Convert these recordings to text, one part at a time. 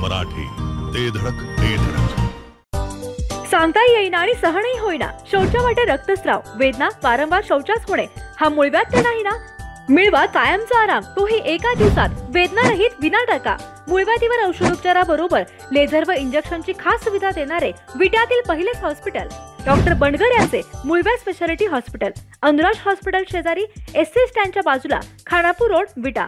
मराठी, ते धडक ते धडक. सांगता येईना आणि सहनही होईना शौचा वाटे रक्तस्राव, वेदना, वारंवार शौचास होणे हा मूळव्याध नाही ना. मिळवा कायमचा आराम, तोही एका दिवसात, वेदना रहित विना टाका. मूळव्याधीवर औषधोपचाराबरोबर लेझर व इंजेक्शनची खास सुविधा देणारे विट्यातील पहिलेच हॉस्पिटल डॉक्टर बंडगर यांचे मूळव्याध स्पेशालिटी हॉस्पिटल, अनुराज हॉस्पिटल शेजारी, एससी स्टँडच्या बाजूला, खानापूर रोड, विटा.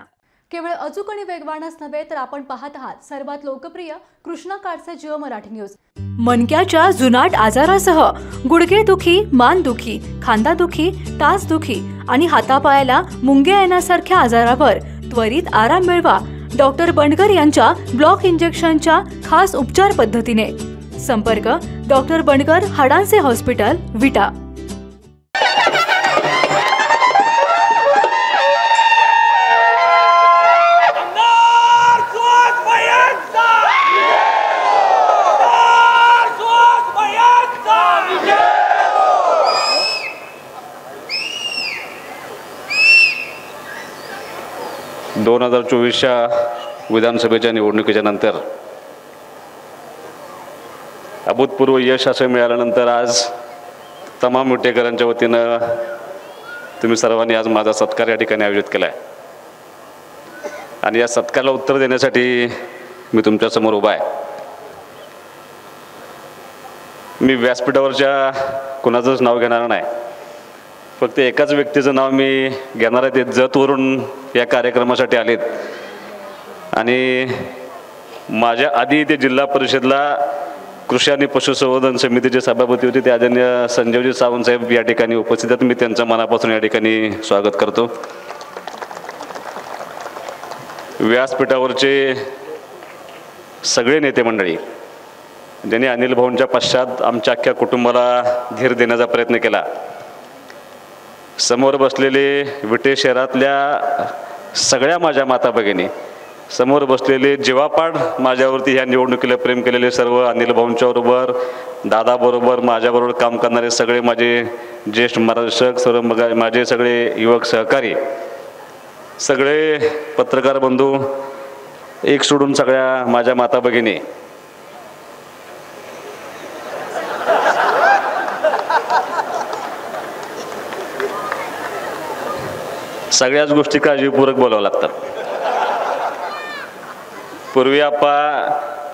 केवळ अचूक आणि वेगवानच नव्हे तर आपण पाहत आहात सर्वात लोकप्रिय कृष्णा काडसे जिओ मराठी न्यूज. मणक्याच्या जुनाट आजारासह गुडघेदुखी, मानदुखी, खांदादुखी, टाचदुखी आणि हातापायाला मुंग्या येण्यासारख्या आजारावर त्वरित आराम मिळवा डॉक्टर बंडगर यांच्या ब्लॉक इंजेक्शनच्या खास उपचार पद्धतीने. संपर्क डॉक्टर बंडगर हाडांचे हॉस्पिटल, विटा. दोन 2024च्या विधानसभेच्या निवडणुकीच्या नंतर अभूतपूर्व यश असं मिळाल्यानंतर आज तमाम विटेकरांच्या वतीनं तुम्ही सर्वांनी आज माझा सत्कार या ठिकाणी आयोजित केला आहे आणि या सत्काराला उत्तर देण्यासाठी मी तुमच्यासमोर उभा आहे. मी व्यासपीठावरच्या कुणाचंच नाव घेणार नाही, फक्त एकाच व्यक्तीचं नाव मी घेणार आहे. ते जतवरून या कार्यक्रमासाठी आलेत आणि माझ्या आधी ते जिल्हा परिषदला कृषी आणि पशुसंवर्धन समितीचे सभापती होते, ते आदरणीय संजीवजी सावंत साहेब या ठिकाणी उपस्थित आहेत. मी त्यांचं मनापासून या ठिकाणी स्वागत करतो. व्यासपीठावरचे सगळे नेते मंडळी ज्यांनी अनिल भाऊंच्या पश्चात आमच्या अख्ख्या कुटुंबाला धीर देण्याचा प्रयत्न केला. समोर बसलेले विटे शहरातल्या सगळ्या माझ्या माता भगिनी, समोर बसलेले जीवापाड माझ्यावरती ह्या निवडणुकीला प्रेम केलेले सर्व अनिल भाऊंच्याबरोबर, दादाबरोबर, माझ्याबरोबर काम करणारे सगळे माझे ज्येष्ठ मार्गदर्शक, सर्व माझे सगळे युवक सहकारी, सगळे पत्रकार बंधू, एक सोडून सगळ्या माझ्या माता भगिनी, सगळ्याच गोष्टी काळजीपूर्वक बोलावं लागतात. पूर्वी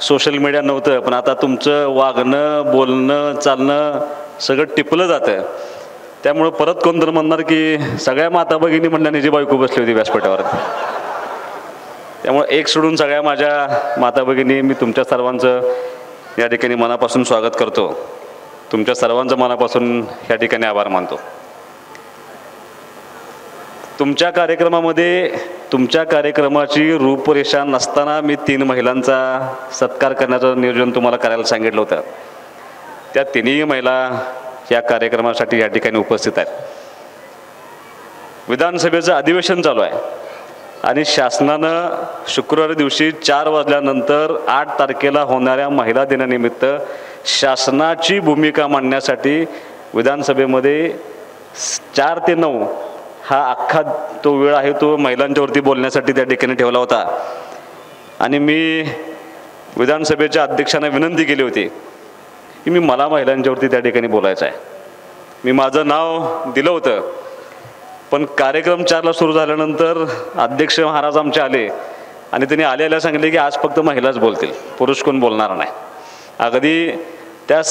सोशल मीडिया नव्हतं, पण आता तुमचं वागणं, बोलणं, चालणं सगळं टिपलं जातं. त्यामुळं परत कोणतरी म्हणणार की सगळ्या माता भगिनी म्हणल्याने जी बायको बसली होती व्यासपीठावर. त्यामुळे एक सोडून सगळ्या माझ्या माता भगिनी, मी तुमच्या सर्वांचं या ठिकाणी मनापासून स्वागत करतो. तुमच्या सर्वांचं मनापासून या ठिकाणी आभार मानतो. तुमच्या कार्यक्रमामध्ये, तुमच्या कार्यक्रमाची रूपरेषा नसताना मी 3 महिलांचा सत्कार करण्याचं नियोजन तुम्हाला करायला सांगितलं होतं. त्या 3ही महिला या कार्यक्रमासाठी या ठिकाणी उपस्थित आहेत. विधानसभेचं अधिवेशन चालू आहे आणि शासनानं शुक्रवारी दिवशी 4 वाजल्यानंतर 8 तारखेला होणाऱ्या महिला दिनानिमित्त शासनाची भूमिका मांडण्यासाठी विधानसभेमध्ये 4 ते 9 हा अख्खा तो वेळ आहे, तो महिलांच्यावरती बोलण्यासाठी त्या ठिकाणी ठेवला होता. आणि मी विधानसभेच्या अध्यक्षांना विनंती केली होती की मला महिलांच्यावरती त्या ठिकाणी बोलायचं आहे. मी माझं नाव दिलं होतं, पण कार्यक्रम 4ला सुरू झाल्यानंतर अध्यक्ष महाराज आमचे आले आणि त्यांनी आलेल्या सांगितले की आज फक्त महिलाच बोलतील, पुरुष कोण बोलणार नाही. अगदी त्या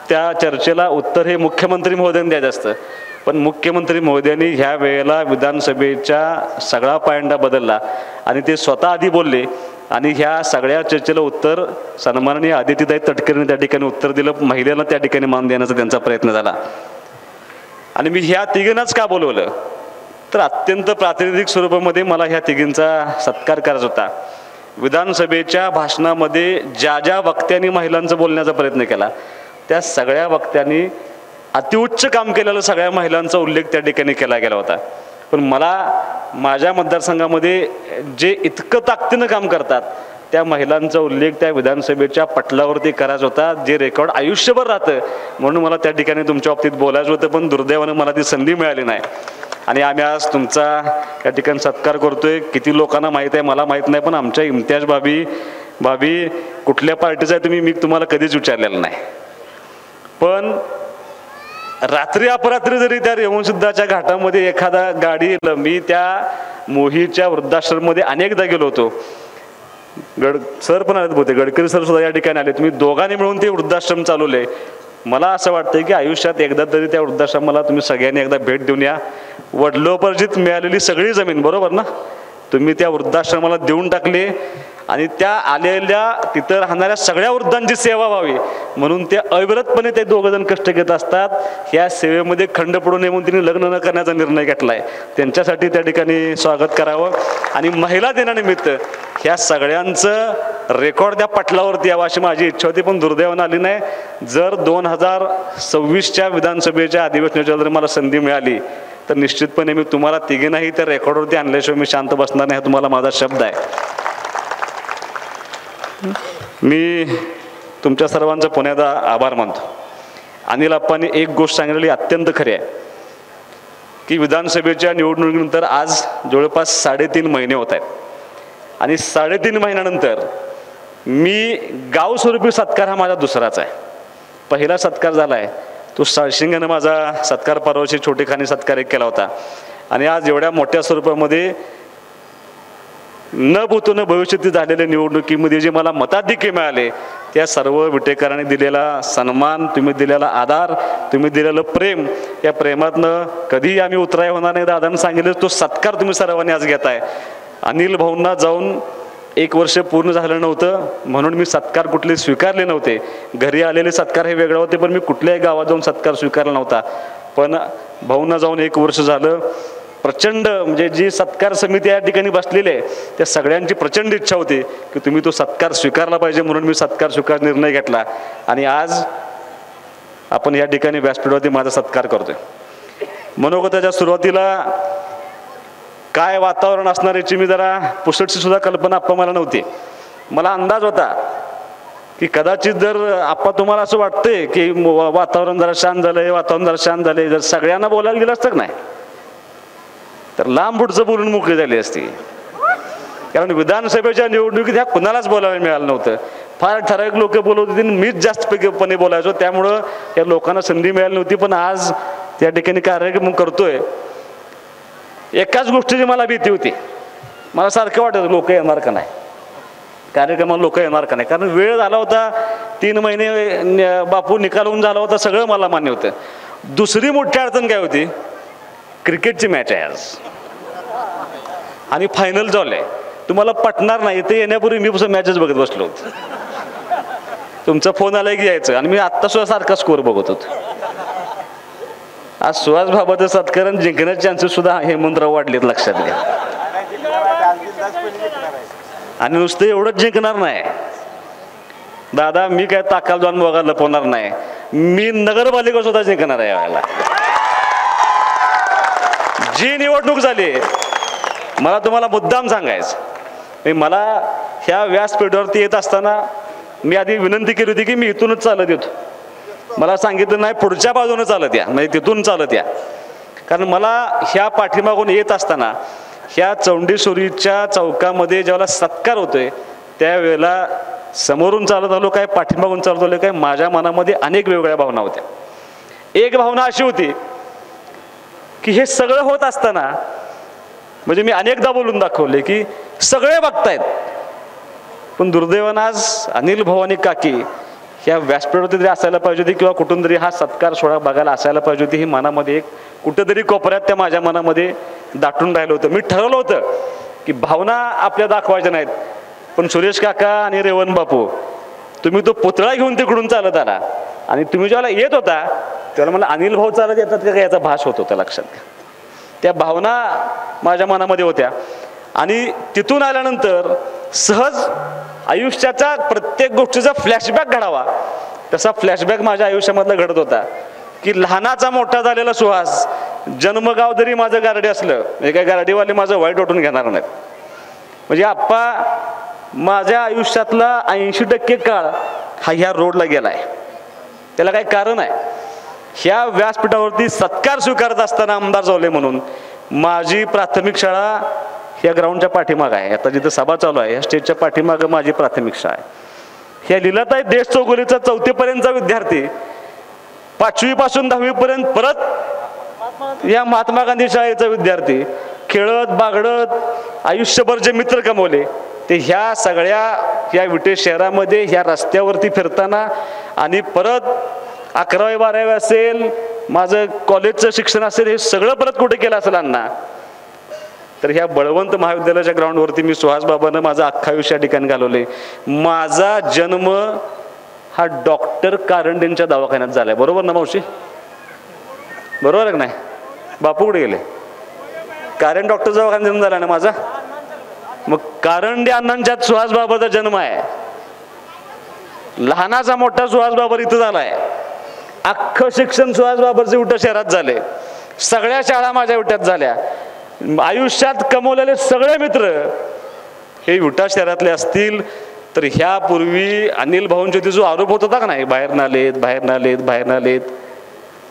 त्या चर्चेला उत्तर हे मुख्यमंत्री महोदयांनी द्यायचं असतं, पण मुख्यमंत्री महोदयांनी ह्या वेळेला विधानसभेच्या सगळा पायंडा बदलला आणि ते स्वतः आधी बोलले आणि ह्या सगळ्या चर्चेला उत्तर सन्माननीय आदित्यताई तटकरेंनी त्या ठिकाणी उत्तर दिलं. महिलेला त्या ठिकाणी मान देण्याचा त्यांचा प्रयत्न झाला आणि मी ह्या तिघींनाच का बोलवलं तर अत्यंत प्रातिनिधिक स्वरूपामध्ये मला ह्या तिघींचा सत्कार करायचा होता. विधानसभेच्या भाषणामध्ये ज्या ज्या वक्त्यांनी महिलांचं बोलण्याचा प्रयत्न केला त्या सगळ्या वक्त्यांनी अतिउच्च काम केलेलं सगळ्या महिलांचा उल्लेख त्या ठिकाणी केला गेला होता. पण मला माझ्या मतदारसंघामध्ये जे इतकं ताकदीनं काम करतात त्या महिलांचा उल्लेख त्या विधानसभेच्या पटलावरती करायचा होता, जे रेकॉर्ड आयुष्यभर राहतं. म्हणून मला त्या ठिकाणी तुमच्या बाबतीत बोलायचं होतं, पण दुर्दैवानं मला ती संधी मिळाली नाही. आणि आम्ही आज तुमचा या ठिकाणी सत्कार करतोय. किती लोकांना माहीत आहे मला माहीत नाही, पण आमच्या इम्तियाज भाभी कुठल्या पार्टीचा आहे मी तुम्हाला कधीच विचारलेलं नाही. पण रात्री अपरात्री जरी त्या रेवणसिद्धाच्या घाटामध्ये एखादा गाडी येईल, मी त्या मोहीच्या वृद्धाश्रममध्ये अनेकदा गेलो होतो. सर पण आले होते, गडकरी सर सुद्धा या ठिकाणी आले. तुम्ही दोघांनी मिळून ते वृद्धाश्रम चालवले. मला असं वाटतंय की आयुष्यात एकदा तरी त्या वृद्धाश्रमाला तुम्ही सगळ्यांनी एकदा भेट देऊन या. वडिलोपार्जित मिळालेली सगळी जमीन, बरोबर ना, तुम्ही त्या वृद्धाश्रमाला देऊन टाकली आणि त्या आलेल्या तिथं राहणाऱ्या सगळ्या वृद्धांची सेवा व्हावी म्हणून ते अविरतपणे ते दोघं जण कष्ट घेत असतात. ह्या सेवेमध्ये खंड पडू नये म्हणून तिने लग्न न करण्याचा निर्णय घेतलाय. त्यांच्यासाठी त्या ठिकाणी स्वागत करावं. आणि महिला दिनानिमित्त ह्या सगळ्यांचं रेकॉर्ड त्या पटलावरती यावं अशी माझी इच्छा होती, पण दुर्दैवानं आली नाही. जर 2026च्या विधानसभेच्या अधिवेशनाची जर मला संधी मिळाली तर निश्चितपणे मी तुम्हाला तिघींनाही त्या रेकॉर्डवरती आणल्याशिवाय मी शांत बसणार नाही, हा तुम्हाला माझा शब्द आहे. मी तुमच्या सर्वांचा पुन्हा आभार मानतो. अनिल अप्पांनी एक गोष्ट सांगितलेली अत्यंत खरी आहे की विधानसभेच्या निवडणुकीनंतर आज जवळपास 3.5 महिने होत आहेत आणि 3.5 महिन्यानंतर मी गावस्वरूपी सत्कार हा माझा दुसराच आहे. पहिला सत्कार झाला आहे तो साळशिंगानं माझा सत्कार परवाशी छोटेखानी सत्कार एक केला होता. आणि आज एवढ्या मोठ्या स्वरूपामध्ये न भूतो न भविष्यात झालेल्या निवडणुकीमध्ये जे मला मताधिक्य मिळाले त्या सर्व विटेकरांनी दिलेला सन्मान, तुम्ही दिलेला आधार, तुम्ही दिलेलं प्रेम, या प्रेमातनं कधीही आम्ही उतराय होणार नाही. दादांनी सांगितलं तो सत्कार तुम्ही सर्वांनी आज घेताय. अनिल भाऊंना जाऊन 1 वर्ष पूर्ण झालं नव्हतं म्हणून मी सत्कार कुठले स्वीकारले नव्हते. घरी आलेले सत्कार हे वेगळे होते, पण मी कुठल्याही गावात जाऊन सत्कार स्वीकारला नव्हता. पण भाऊंना जाऊन 1 वर्ष झालं. प्रचंड म्हणजे जी सत्कार समिती या ठिकाणी बसलेली आहे त्या सगळ्यांची प्रचंड इच्छा होती की तुम्ही तो सत्कार स्वीकारला पाहिजे म्हणून मी सत्कार स्वीकार निर्णय घेतला. आणि आज आपण या ठिकाणी व्यासपीठावरती माझा सत्कार करतोय. मनोगताच्या सुरुवातीला काय वातावरण असणार याची मी जरा पुसटशी सुद्धा कल्पना आप्पा मला नव्हती. मला अंदाज होता की कदाचित जर आप्पा तुम्हाला असं वाटतंय की वातावरण जरा शांत झालंय, वातावरण जरा शांत झालंय, जर सगळ्यांना बोलायला गेलं असतं नाही तर लांब पुढचं बोलून मोकळी झाली असती. कारण विधानसभेच्या निवडणुकीत ह्या कुणालाच बोलायला मिळालं नव्हतं. फार ठराविक लोक बोलत होती, मीच जास्तपणे बोलायचो, त्यामुळं या लोकांना संधी मिळाली नव्हती. पण आज त्या ठिकाणी कार्यक्रम करतोय. एकाच गोष्टीची मला भीती होती, मला सारखं वाटत लोक येणार का नाही, कार्यक्रमाला लोक येणार का नाही. कारण वेळ झाला होता, 3 महिने बापू निकालून झाला होता, सगळं मला मान्य होतं. दुसरी मोठी अडचण काय होती, क्रिकेटची मॅच आहे आज आणि फायनल झालंय. तुम्हाला पटणार नाही, इथे येण्यापूर्वी मी मॅचच बघत बसलो होतो. तुमचा फोन आलाय की यायचं आणि मी आत्ता सुद्धा सारखा स्कोअर बघत होतो. आज सुहास बाबाचं सत्कार जिंकण्याचे चान्सेस सुद्धा हेमंतराव वाढलेत, लक्षात घ्या. आणि नुसतं एवढंच जिंकणार नाही दादा, मी काय ताकाल जाऊन बघा लपवणार नाही, मी नगरपालिका सुद्धा जिंकणार आहे. यावेळेला जी निवडणूक झाली मला तुम्हाला मुद्दाम सांगायचं, मला ह्या व्यासपीठावरती येत असताना मी आधी विनंती केली होती की मी इथूनच चालत येतो. मला सांगितलं नाही पुढच्या बाजूने चालत या, म्हणजे तिथून चालत या. कारण मला ह्या पाठीमागून येत असताना ह्या चौंडेश्वरीच्या चौकामध्ये ज्यावेळेला सत्कार होतोय त्यावेळेला समोरून चालत आलो काय पाठीमागून चालत आलो काय, माझ्या मनामध्ये अनेक वेगवेगळ्या भावना होत्या. एक भावना अशी होती की हे सगळं होत असताना, म्हणजे मी अनेकदा बोलून दाखवले की सगळे बघतायत, पण दुर्दैवानं आज अनिल भाऊ आणि काकी ह्या व्यासपीठावरती तरी असायला पाहिजे होती किंवा कुठून तरी हा सत्कार सोहळा बघायला असायला पाहिजे होती. ही मनामध्ये एक कुठेतरी कोपऱ्यात त्या माझ्या मनामध्ये दाटून राहिलं होतं. मी ठरवलं होतं की भावना आपल्या दाखवायच्या नाहीत, पण सुरेश काका आणि रेवण बापू तुम्ही तो पुतळा घेऊन तिकडून चालत आला आणि तुम्ही ज्यावेळेला येत होता त्यावेळेला मला अनिल भाऊ चालत येतात का याचा भास होत होता, लक्षात घ्या. त्या भावना माझ्या मनामध्ये होत्या. आणि तिथून आल्यानंतर सहज आयुष्याच्या प्रत्येक गोष्टीचा फ्लॅशबॅक घडावा तसा फ्लॅशबॅक माझ्या आयुष्यामधला घडत होता की लहानाचा मोठा झालेला सुहास, जन्मगाव जरी माझं गारडी असलं, म्हणजे काय गारडीवाले माझं वाईट वाटून घेणार नाहीत. म्हणजे आप्पा माझ्या आयुष्यातला 80% काळ हा ह्या रोडला गेलाय. त्याला काही कारण आहे. ह्या व्यासपीठावरती सत्कार स्वीकारत असताना आमदार झाले म्हणून माझी प्राथमिक शाळा ह्या ग्राउंडच्या पाठीमागं आहे. आता जिथं सभा चालू आहे या स्टेजच्या पाठीमागं माझी प्राथमिक शाळा आहे. ह्या लीलाताई देश चौगुलेचा 4थी पर्यंतचा विद्यार्थी 5वी पासून 10वी पर्यंत परत या महात्मा गांधी शाळेचा विद्यार्थी खेळत बागडत आयुष्यभर जे मित्र कमवले ते ह्या सगळ्या या विटे शहरामध्ये ह्या रस्त्यावरती फिरताना आणि परत 11वी 12वी असेल माझं कॉलेजचं शिक्षण असेल हे सगळं परत कुठे केलं असेल अण्णा तर ह्या बळवंत महाविद्यालयाच्या ग्राउंडवरती मी सुहास बाबांना माझं अख्खा आयुष्य या ठिकाणी घालवले. माझा जन्म हा डॉक्टर कारंडेंच्या दवाखान्यात झालाय. बरोबर ना मावशी? बरोबर आहे का नाही? बापू कुठे गेले? कारण डॉक्टर दवाखान्यात जन्म झाला ना माझा. मग कारंडे अण्णांच्यात सुहास बाबाचा जन्म आहे. लहानाचा मोठा सुहास बाबर इथं झालाय. अख्खं शिक्षण सुहास बाबरचे विटा शहरात झाले. सगळ्या शाळा माझ्या विट्यात झाल्या. आयुष्यात कमवलेले सगळे मित्र हे विटा शहरातले असतील. तर ह्यापूर्वी अनिल भाऊंचे जो आरोप होत होता का नाही बाहेर नालेत बाहेर नालेत बाहेर नालेत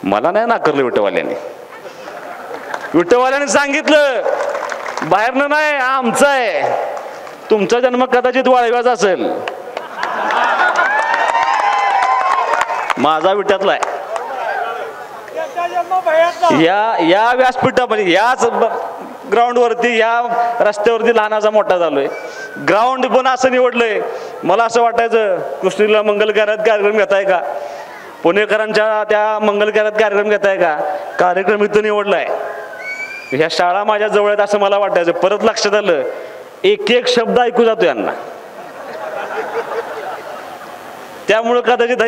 मला नाही नाकारलं विटेवाल्याने. विटेवाल्याने सांगितलं बाहेरनं नाही आमचा आहे. तुमचा जन्म कदाचित वाळव्याचा असेल माझा विट्यातला आहे. या व्यासपीठामध्ये याच ग्राउंडवरती या रस्त्यावरती लहानाचा मोठा झालोय. ग्राउंड पण असं निवडलंय मला असं वाटायचं कृष्णीला मंगल कार्यात कार्यक्रम घेताय का पुणेकरांच्या त्या मंगल कार्यात कार्यक्रम घेताय का कार्यक्रम इथं निवडलाय. ह्या शाळा माझ्या जवळ आहेत असं मला वाटायचं. परत लक्षात आलं एक एक शब्द ऐकू जातो यांना त्यामुळं कदाचित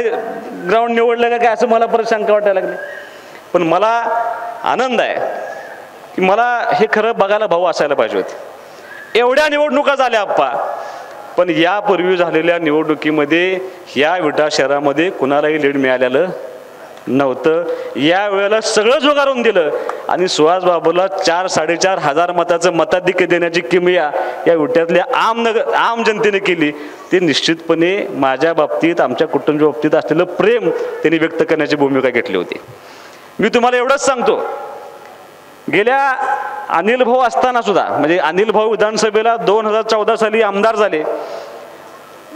ग्राउंड निवडलं का काय असं मला परत शंका वाटायला लागली. पण मला आनंद आहे की मला हे खरं बघायला भाऊ असायला पाहिजे होते. एवढ्या निवडणुका झाल्या आप्पा पण यापूर्वी झालेल्या निवडणुकीमध्ये या विटा शहरामध्ये कुणालाही लीड मिळालेलं नव्हतं. या वेळेला सगळं जुगारून दिलं आणि सुहास बाबूला 4-4.5 हजार मताचं मताधिक्य देण्याची किमया या विट्यातल्या आम जनतेने केली. ते निश्चितपणे माझ्या बाबतीत आमच्या कुटुंबा बाबतीत असलेलं प्रेम त्यांनी व्यक्त करण्याची भूमिका घेतली होती. मी तुम्हाला एवढंच सांगतो गेल्या अनिल भाऊ असताना सुद्धा म्हणजे अनिल भाऊ विधानसभेला 2014 साली आमदार झाले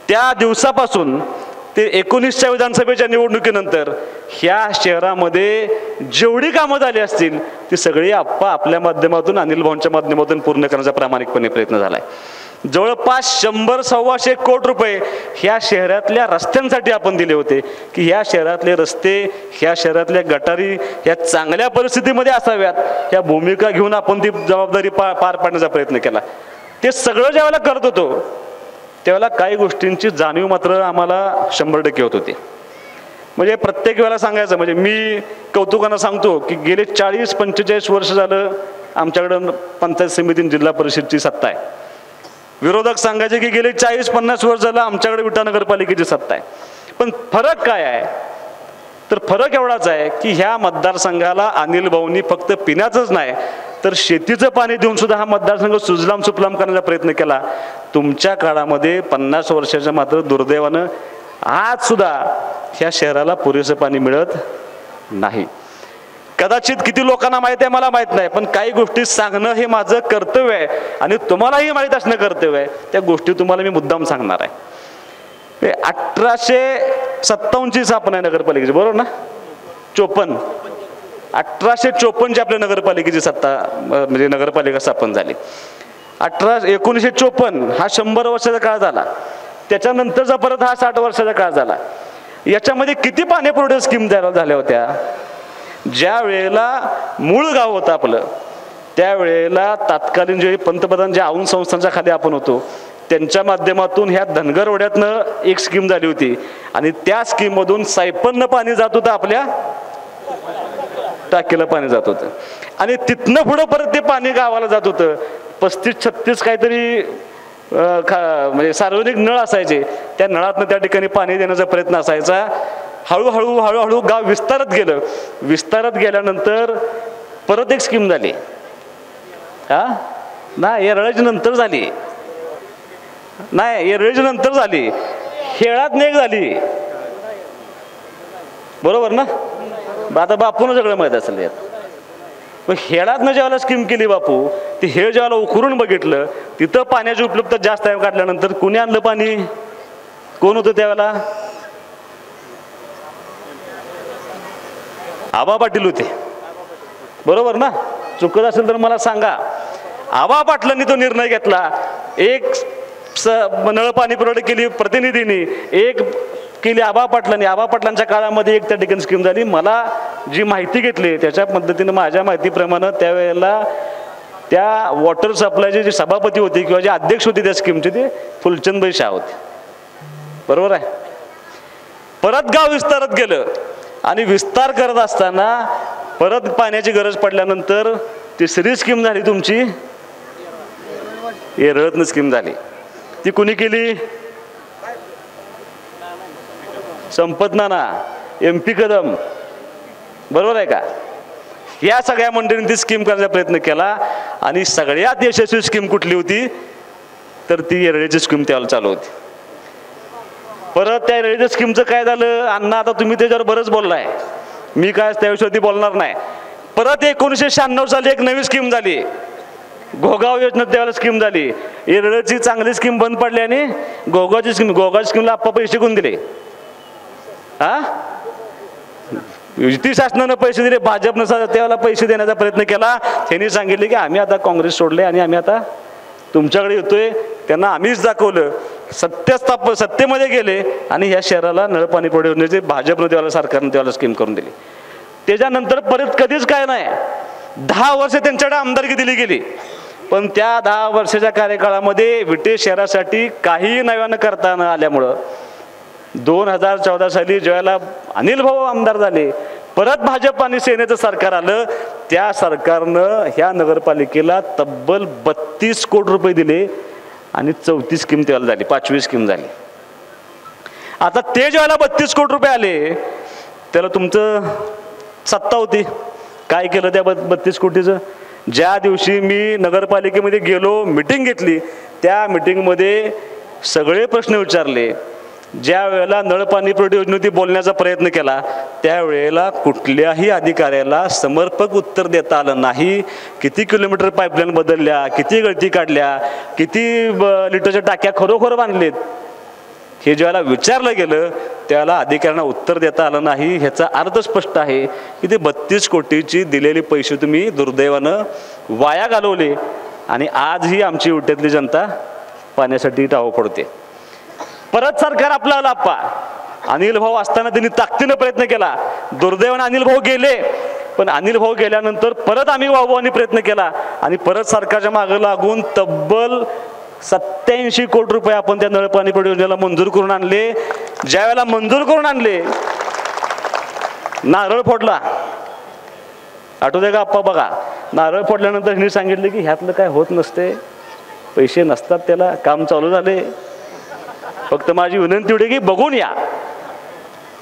त्या दिवसापासून ते 19च्या विधानसभेच्या निवडणुकीनंतर ह्या शहरामध्ये जेवढी कामं झाली असतील ती सगळी आप्पा आपल्या माध्यमातून अनिल भाऊंच्या माध्यमातून पूर्ण करण्याचा प्रामाणिकपणे प्रयत्न झालाय. जवळपास 100-125 कोटी रुपये ह्या शहरातल्या रस्त्यांसाठी आपण दिले होते की ह्या शहरातले रस्ते ह्या शहरातल्या गटारी ह्या चांगल्या परिस्थितीमध्ये असाव्यात. ह्या भूमिका घेऊन आपण ती जबाबदारी पार पाडण्याचा प्रयत्न केला. ते सगळं ज्यावेळेला करत होतो त्यावेळेला काही गोष्टींची जाणीव मात्र आम्हाला 100% होत होती. म्हणजे प्रत्येक वेळेला सांगायचं म्हणजे मी कौतुकानं सांगतो की गेले 40-45 वर्ष झालं आमच्याकडं पंचायत समिती जिल्हा परिषदची सत्ता आहे. विरोधक सांगायचे की गेले 40-50 वर्ष झालं आमच्याकडे विटा नगरपालिकेची सत्ता आहे. पण फरक काय आहे तर फरक एवढाच आहे की ह्या मतदारसंघाला अनिल भाऊंनी फक्त पिण्याचंच नाही तर शेतीचं पाणी देऊन सुद्धा हा मतदारसंघ सुजलाम सुफलाम करण्याचा प्रयत्न केला. तुमच्या काळामध्ये 50 वर्षाच्या मात्र दुर्दैवानं आज सुद्धा ह्या शहराला पुरेसं पाणी मिळत नाही. कदाचित किती लोकांना माहिती आहे मला माहित नाही पण काही गोष्टी सांगणं हे माझं कर्तव्य आहे आणि तुम्हालाही माहीत असणं कर्तव्य आहे. त्या गोष्टी तुम्हाला मी मुद्दाम सांगणार आहे. 1857ची स्थापना आहे नगरपालिकेची बरोबर ना 54 1854 आपल्या नगरपालिकेची सत्ता म्हणजे नगरपालिका स्थापन झाली. 1954 हा 100 वर्षाचा काळ झाला. त्याच्यानंतरचा परत हा 60 वर्षाचा काळ झाला. याच्यामध्ये किती पाणी पुरवठा स्कीम झाल्या होत्या. ज्या वेळेला मूळ गाव होतं आपलं त्यावेळेला तत्कालीन जे पंतप्रधान ज्या औंध संस्थांच्या खाली आपण होतो त्यांच्या माध्यमातून ह्या धनगर ओढ्यातनं एक स्कीम झाली होती आणि त्या स्कीम मधून सायपननं पाणी जात होतं आपल्या टाकीला पाणी जात होतं आणि तिथनं पुढं परत ते पाणी गावाला जात होतं. 35-36 काहीतरी म्हणजे सार्वजनिक नळ असायचे. त्या नळातनं त्या ठिकाणी पाणी देण्याचा प्रयत्न असायचा. हळूहळू गाव विस्तारत गेलं. विस्तारत गेल्यानंतर परत एक स्कीम झाली येरळाची नंतर झाली नाही येरळाची नंतर झाली हेळात नेक झाली बरोबर ना. आता बापून सगळं माहीत असेल यात मग हेळातनं ज्यावेळेला स्कीम केली बापू, ती हेळ ज्यावेळेला उकरून बघितलं, तिथं पाण्याची उपलब्धता जास्त आहे काढल्यानंतर कुणी आणलं पाणी? कोण होतं त्यावेळेला? आबा पाटील होते, बरोबर ना? चुकत असेल तर मला सांगा. आबा पाटलांनी तो निर्णय घेतला. एक नळ पाणी पुरवठा केली प्रतिनिधींनी, एक केली आबा पाटलांनी. आबा पाटलांच्या काळामध्ये एक त्या ठिकाणी स्कीम झाली. मला जी माहिती घेतली त्याच्या पद्धतीनं, माझ्या माहितीप्रमाणे त्यावेळेला त्या वॉटर सप्लायचे जे सभापती होते किंवा जे अध्यक्ष होते त्या स्कीमचे, ते फुलचंदभाई शाह होते, बरोबर आहे. परत गाव विस्तारत गेलं आणि विस्तार करत असताना परत पाण्याची गरज पडल्यानंतर तिसरी स्कीम झाली तुमची, येरळतनं स्कीम झाली. ती कुणी केली? संपत नाना, MP कदम, बरोबर आहे का? या सगळ्या मंडळींनी ती स्कीम करण्याचा प्रयत्न केला आणि सगळ्यात यशस्वी स्कीम कुठली होती? तर ती येरळीची स्कीम त्यावेळेला चालू होती. परत त्या येरळीच्या स्कीमचं काय झालं? अण्णा आता तुम्ही त्याच्यावर बरंच बोललाय, मी काय त्याविषयी बोलणार नाही. परत 1996 साली एक नवी स्कीम झाली, घोगाव योजना त्यावेळेला स्कीम झाली. येरळची चांगली स्कीम बंद पडली आणि घोगावची स्कीमला आप्पा पैसे कोण दिले? हा, युती शासनानं पैसे दिले, भाजपनं त्यावेळेला पैसे देण्याचा प्रयत्न केला. त्यांनी सांगितले की आम्ही आता काँग्रेस सोडले आणि आम्ही आता तुमच्याकडे येतोय. त्यांना आम्हीच दाखवलं, सत्तेमध्ये गेले आणि ह्या शहराला नळ पाणी पुरवठा योजनेचे भाजपनं त्यावेळेला, सरकारनं त्यावेळेला स्कीम करून दिली. त्याच्यानंतर परत कधीच काय नाही. 10 वर्ष त्यांच्याकडे आमदारकी दिली गेली, पण त्या 10 वर्षाच्या कार्यकाळामध्ये विटे शहरासाठी काही नव्यानं करता न आल्यामुळं 2014 साली ज्यावेळेला अनिल भाऊ आमदार झाले, परत भाजप आणि सेनेचं सरकार आलं. त्या सरकारनं ह्या नगरपालिकेला तब्बल 32 कोटी रुपये दिले आणि 34 स्कीम त्यावेळेला झाली, 5वी स्कीम झाली. आता ते ज्यावेळेला 32 कोटी रुपये आले, त्याला तुमचं सत्ता होती. काय केलं त्या 32 कोटीचं? ज्या दिवशी मी नगरपालिकेमध्ये गेलो, मिटिंग घेतली, त्या मिटिंगमध्ये सगळे प्रश्न विचारले. ज्या वेळेला नळपाणी पुरवठा योजनेवरती बोलण्याचा प्रयत्न केला, त्यावेळेला कुठल्याही अधिकाऱ्याला समर्पक उत्तर देता आलं नाही. किती किलोमीटर पाईपलाईन बदलल्या, किती गळती काढल्या, किती लिटरच्या टाक्या खरोखर बांधलेत, हे ज्यावेळेला विचारलं गेलं त्यावेळेला अधिकाऱ्यांना उत्तर देता आलं नाही. ह्याचा अर्थ स्पष्ट आहे की ते 32 कोटीची दिलेले पैसे तुम्ही दुर्दैवानं वाया घालवले आणि आजही आमची विट्यातली जनता पाण्यासाठी टाव पडते. परत सरकार आपला लाप्पा, अनिल भाऊ असताना त्यांनी ताकदीनं प्रयत्न केला. दुर्दैवानं अनिल भाऊ गेले, पण अनिल भाऊ गेल्यानंतर परत आम्ही भाऊभावांनी प्रयत्न केला आणि परत सरकारच्या मागे लागून तब्बल 87 कोटी रुपये आपण त्या नळपाणी पुरवठा योजनेला मंजूर करून आणले. ज्या वेळेला मंजूर करून आणले, नारळ फोडला, आठवतंय का आप्पा? बघा, नारळ फोडल्यानंतर ह्यांनी सांगितलं की ह्यातलं काय होत नसते, पैसे नसतात, त्याला काम चालू झाले. फक्त माझी विनंती एवढी की बघून या.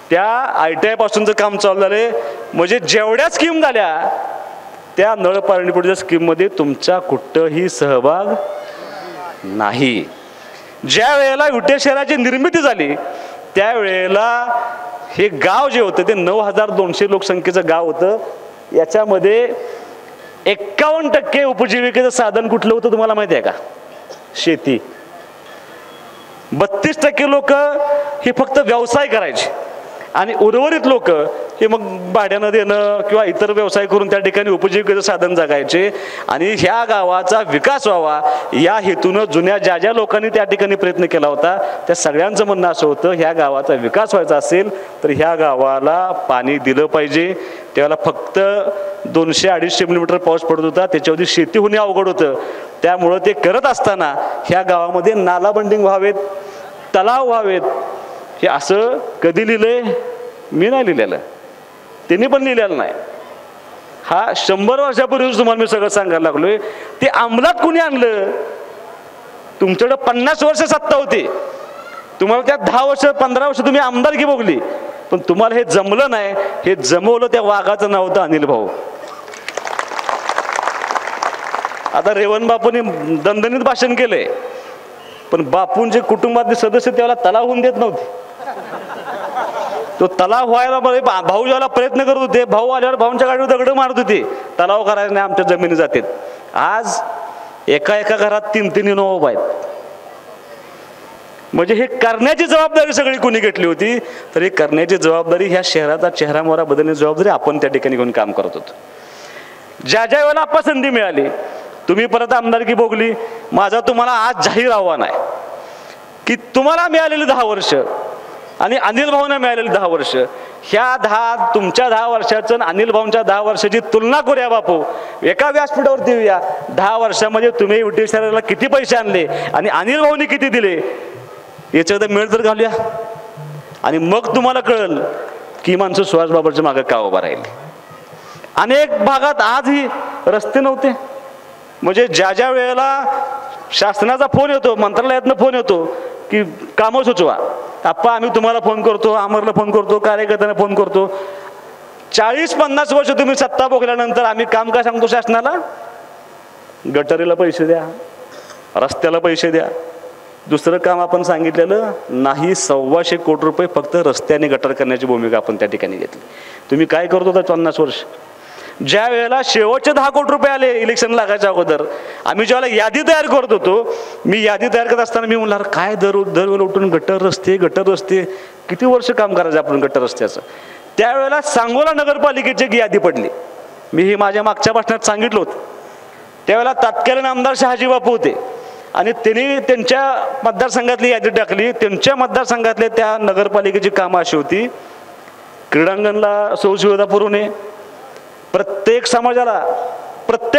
त्या ITI पासूनचं काम चालू झाले, म्हणजे जेवढ्या स्कीम झाल्या त्या नळ पाणी पुरवठा स्कीममध्ये तुमचा कुठंही सहभाग नाही. ज्या वेळेला विटे शहराची निर्मिती झाली त्यावेळेला हे गाव जे होतं ते 9200 लोकसंख्येचं गाव होतं. याच्यामध्ये 51% उपजीविकेचं साधन कुठलं होतं तुम्हाला माहिती आहे का? शेती. 32% लोक हे फक्त व्यवसाय करायचे आणि उर्वरित लोक हे मग भाड्यानं देणं किंवा इतर व्यवसाय करून त्या ठिकाणी उपजीविकेचं साधन जगायचे. आणि ह्या गावाचा विकास व्हावा या हेतूनं जुन्या ज्या ज्या लोकांनी त्या ठिकाणी प्रयत्न केला होता त्या सगळ्यांचं म्हणणं असं होतं, ह्या गावाचा विकास व्हायचा असेल तर ह्या गावाला पाणी दिलं पाहिजे. त्यावेळेला फक्त 200-250 मिलीमीटर पाऊस पडत होता, त्याच्यावरती शेती होणे अवघड होतं. त्यामुळं ते करत असताना ह्या गावामध्ये नाला बंडिंग व्हावेत, तलाव व्हावेत. हे असं कधी लिहिलंय? मी नाही लिहिलेलं, त्यांनी पण लिहिलेलं नाही. हा 100 वर्षापूर्वीच तुम्हाला मी सगळं सांगायला लागलोय. ते अंमलात कोणी आणलं? तुमच्याकडे 50 वर्ष सत्ता होती, तुम्हाला त्यात 10 वर्ष 15 वर्ष तुम्ही आमदारकी भोगली, पण तुम्हाला हे जमलं नाही. हे जमवलं त्या वाघाचं नाव होतं अनिल भाऊ. आता रेवण बापूंनी दणदणीत भाषण केलंय, पण बापूंचे कुटुंबातले सदस्य त्याला तलाव होऊन देत नव्हते. तो तलाव व्हायला भाऊ ज्याला प्रयत्न करत होते, भाऊ आल्यावर भाऊंच्या गाडीवर दगड मारत होते, तलाव करायला नाही आमच्या जमिनी जातात. आज एका एका घरात 3-3 इनोव्हा आहेत. म्हणजे हे करण्याची जबाबदारी सगळी कोणी घेतली होती, तर हे करण्याची जबाबदारी ह्या शहराचा चेहरामोहरा बदलण्याची जबाबदारी आपण त्या ठिकाणी घेऊन काम करत होतो. ज्या ज्या वेळेला आपण संधी मिळाली, तुम्ही परत आमदारकी भोगली. माझा तुम्हाला आज जाहीर आव्हान आहे की तुम्हाला मिळालेली 10 वर्ष आणि अनिल भाऊंना मिळालेली 10 वर्ष, तुमच्या 10 वर्षाचं आणि अनिल भाऊंच्या 10 वर्षाची तुलना करूया बापू. एका व्यासपीठावरती येऊया, 10 वर्षामध्ये तुम्ही विटे शहराला किती पैसे आणले आणि अनिल भाऊंनी किती दिले याच्यात मेळ तर घालूया. आणि मग तुम्हाला कळेल की माणसं सुहास बाबरच्या मागे का उभा राहील. अनेक भागात आजही रस्ते नव्हते. म्हणजे ज्या ज्या वेळेला शासनाचा फोन येतो, मंत्रालयातनं फोन येतो की कामं सुचवा, आप्पा आम्ही तुम्हाला फोन करतो, अमरला फोन करतो, कार्यकर्त्यांना फोन करतो. 40-50 वर्ष तुम्ही सत्ता भोगल्यानंतर आम्ही काम काय सांगतो शासनाला? गटारीला पैसे द्या, रस्त्याला पैसे द्या. दुसरं काम आपण सांगितलेलं नाही. 125 कोटी रुपये फक्त रस्त्याने गटार करण्याची भूमिका आपण त्या ठिकाणी घेतली. तुम्ही काय करत होता 50 वर्ष? ज्या वेळेला शेवटचे 10 कोटी रुपये आले इलेक्शन लागायच्या अगोदर, आम्ही ज्यावेळेला यादी तयार करत होतो, मी यादी तयार करत असताना मी म्हणणार काय दरवेळेला उठून गटर रस्ते किती वर्ष काम करायचं आपण गटर रस्त्याचं. त्यावेळेला सांगोला नगरपालिकेची एक यादी पडली. मी ही माझ्या मागच्या भाषणात सांगितलं होतं. त्यावेळेला तत्कालीन आमदार शहाजी बापू होते आणि त्यांनी त्यांच्या मतदारसंघातली यादी टाकली. त्यांच्या मतदारसंघातले त्या नगरपालिकेची कामं अशी होती, क्रीडांगणला सुविधा पुरवणे, प्रत्येक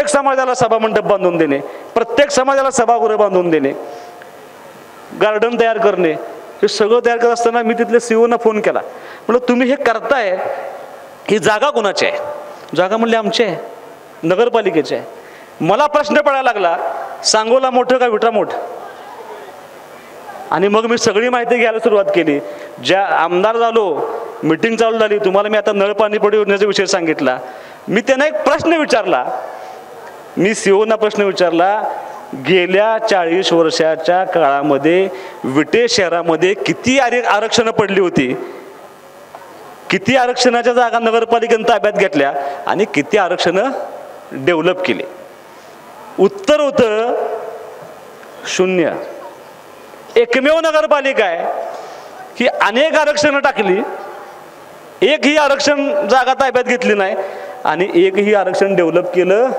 समाजाला सभामंडप बांधून देणे, प्रत्येक समाजाला सभागृह बांधून देणे, गार्डन तयार करणे, हे सगळं तयार करत असताना मी तिथल्या सीओना फोन केला. म्हणलं तुम्ही हे करताय, ही जागा कोणाची आहे? जागा म्हणली आमची आहे, नगरपालिकेची आहे. मला प्रश्न पडायला लागला, सांगोला मोठं का विटा मोठं? आणि मग मी सगळी माहिती घ्यायला सुरुवात केली. ज्या आमदार झालो, मिटिंग चालू झाली, तुम्हाला मी आता नळ पाणी पडी योजनेचा विषय सांगितला. मी त्यांना एक प्रश्न विचारला, मी सीओना प्रश्न विचारला, गेल्या 40 वर्षाच्या काळामध्ये विटे शहरामध्ये किती आरक्षणं पडली होती, किती आरक्षणाच्या जागा नगरपालिकेने ताब्यात घेतल्या आणि किती आरक्षणं डेव्हलप केली? उत्तर होतं 0. एकमेव नगरपालिका आहे की अनेक आरक्षणं टाकली, एकही आरक्षण जागा ताब्यात घेतली नाही आणि एकही आरक्षण डेव्हलप केलं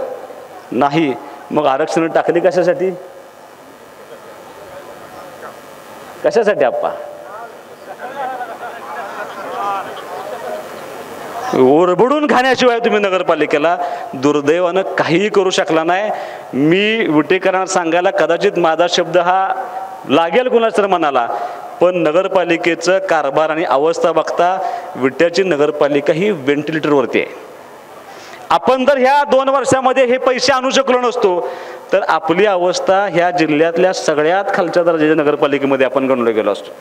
नाही. मग आरक्षण टाकली कशासाठी? कशासाठी आप्पा? ओरबडून खाण्याशिवाय तुम्ही नगरपालिकेला दुर्दैवानं काहीही करू शकला नाही. मी विटेकरांना सांगायला कदाचित माझा शब्द हा लागेल कुणाच तर मनाला, पण नगरपालिकेचं कारभार आणि अवस्था बघता विट्याची नगरपालिका ही व्हेंटिलेटरवरती आहे. आपण जर ह्या 2 वर्षामध्ये हे पैसे आणू शकलो नसतो तर आपली अवस्था ह्या जिल्ह्यातल्या सगळ्यात खालच्या दर्जाच्या नगरपालिकेमध्ये आपण गणलो गेलो असतो.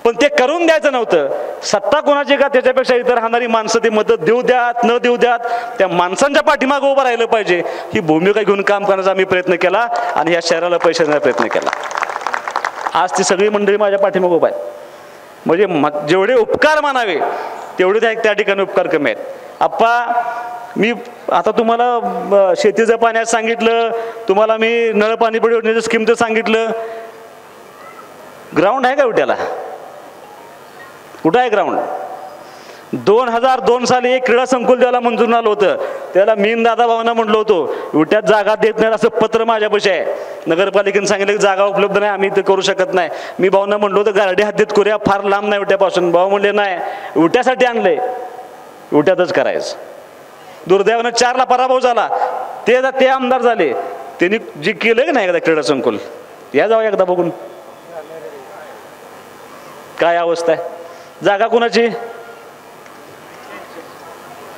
पण ते करून द्यायचं नव्हतं. सत्ता कोणाची का त्याच्यापेक्षा इतर राहणारी माणसं ते मदत देऊ द्यात न देऊ द्यात, त्या माणसांच्या पाठीमागे उभं राहिलं पाहिजे ही भूमिका घेऊन काम करण्याचा आम्ही प्रयत्न केला आणि ह्या शहराला पैसे देण्याचा प्रयत्न केला. आज ती सगळी मंडळी माझ्या पाठीमागे उभा आहे. म्हणजे जेवढे उपकार मानावे तेवढे त्या ठिकाणी उपकार कमी आहेत. आप्पा मी आता तुम्हाला शेतीचं पाण्यात सांगितलं, तुम्हाला मी नळ पाणी पडी योजनेचं स्कीमचं सांगितलं. ग्राउंड आहे का विट्याला? कुठं आहे ग्राउंड? 2002 साली एक क्रीडा संकुल द्यायला मंजूर आलं होतं. त्याला मी दादा भावना म्हटलो होतो विट्यात जागा देत नाही असं पत्र माझ्यापाशी आहे. नगरपालिकेने सांगितलं की जागा उपलब्ध नाही, आम्ही ते करू शकत नाही. मी भावना म्हटलो होतं गारडे हद्दीत करूया, फार लांब नाही विट्यापासून. भाऊ म्हणले नाही, विट्यासाठी आणलंय, विट्यातच करायचं. दुर्दैवानं 4ला पराभव झाला. ते आमदार झाले, त्यांनी जे केलं की नाही एकदा क्रीडा संकुल, या जाऊ एकदा बघून काय अवस्था आहे. जागा कुणाची?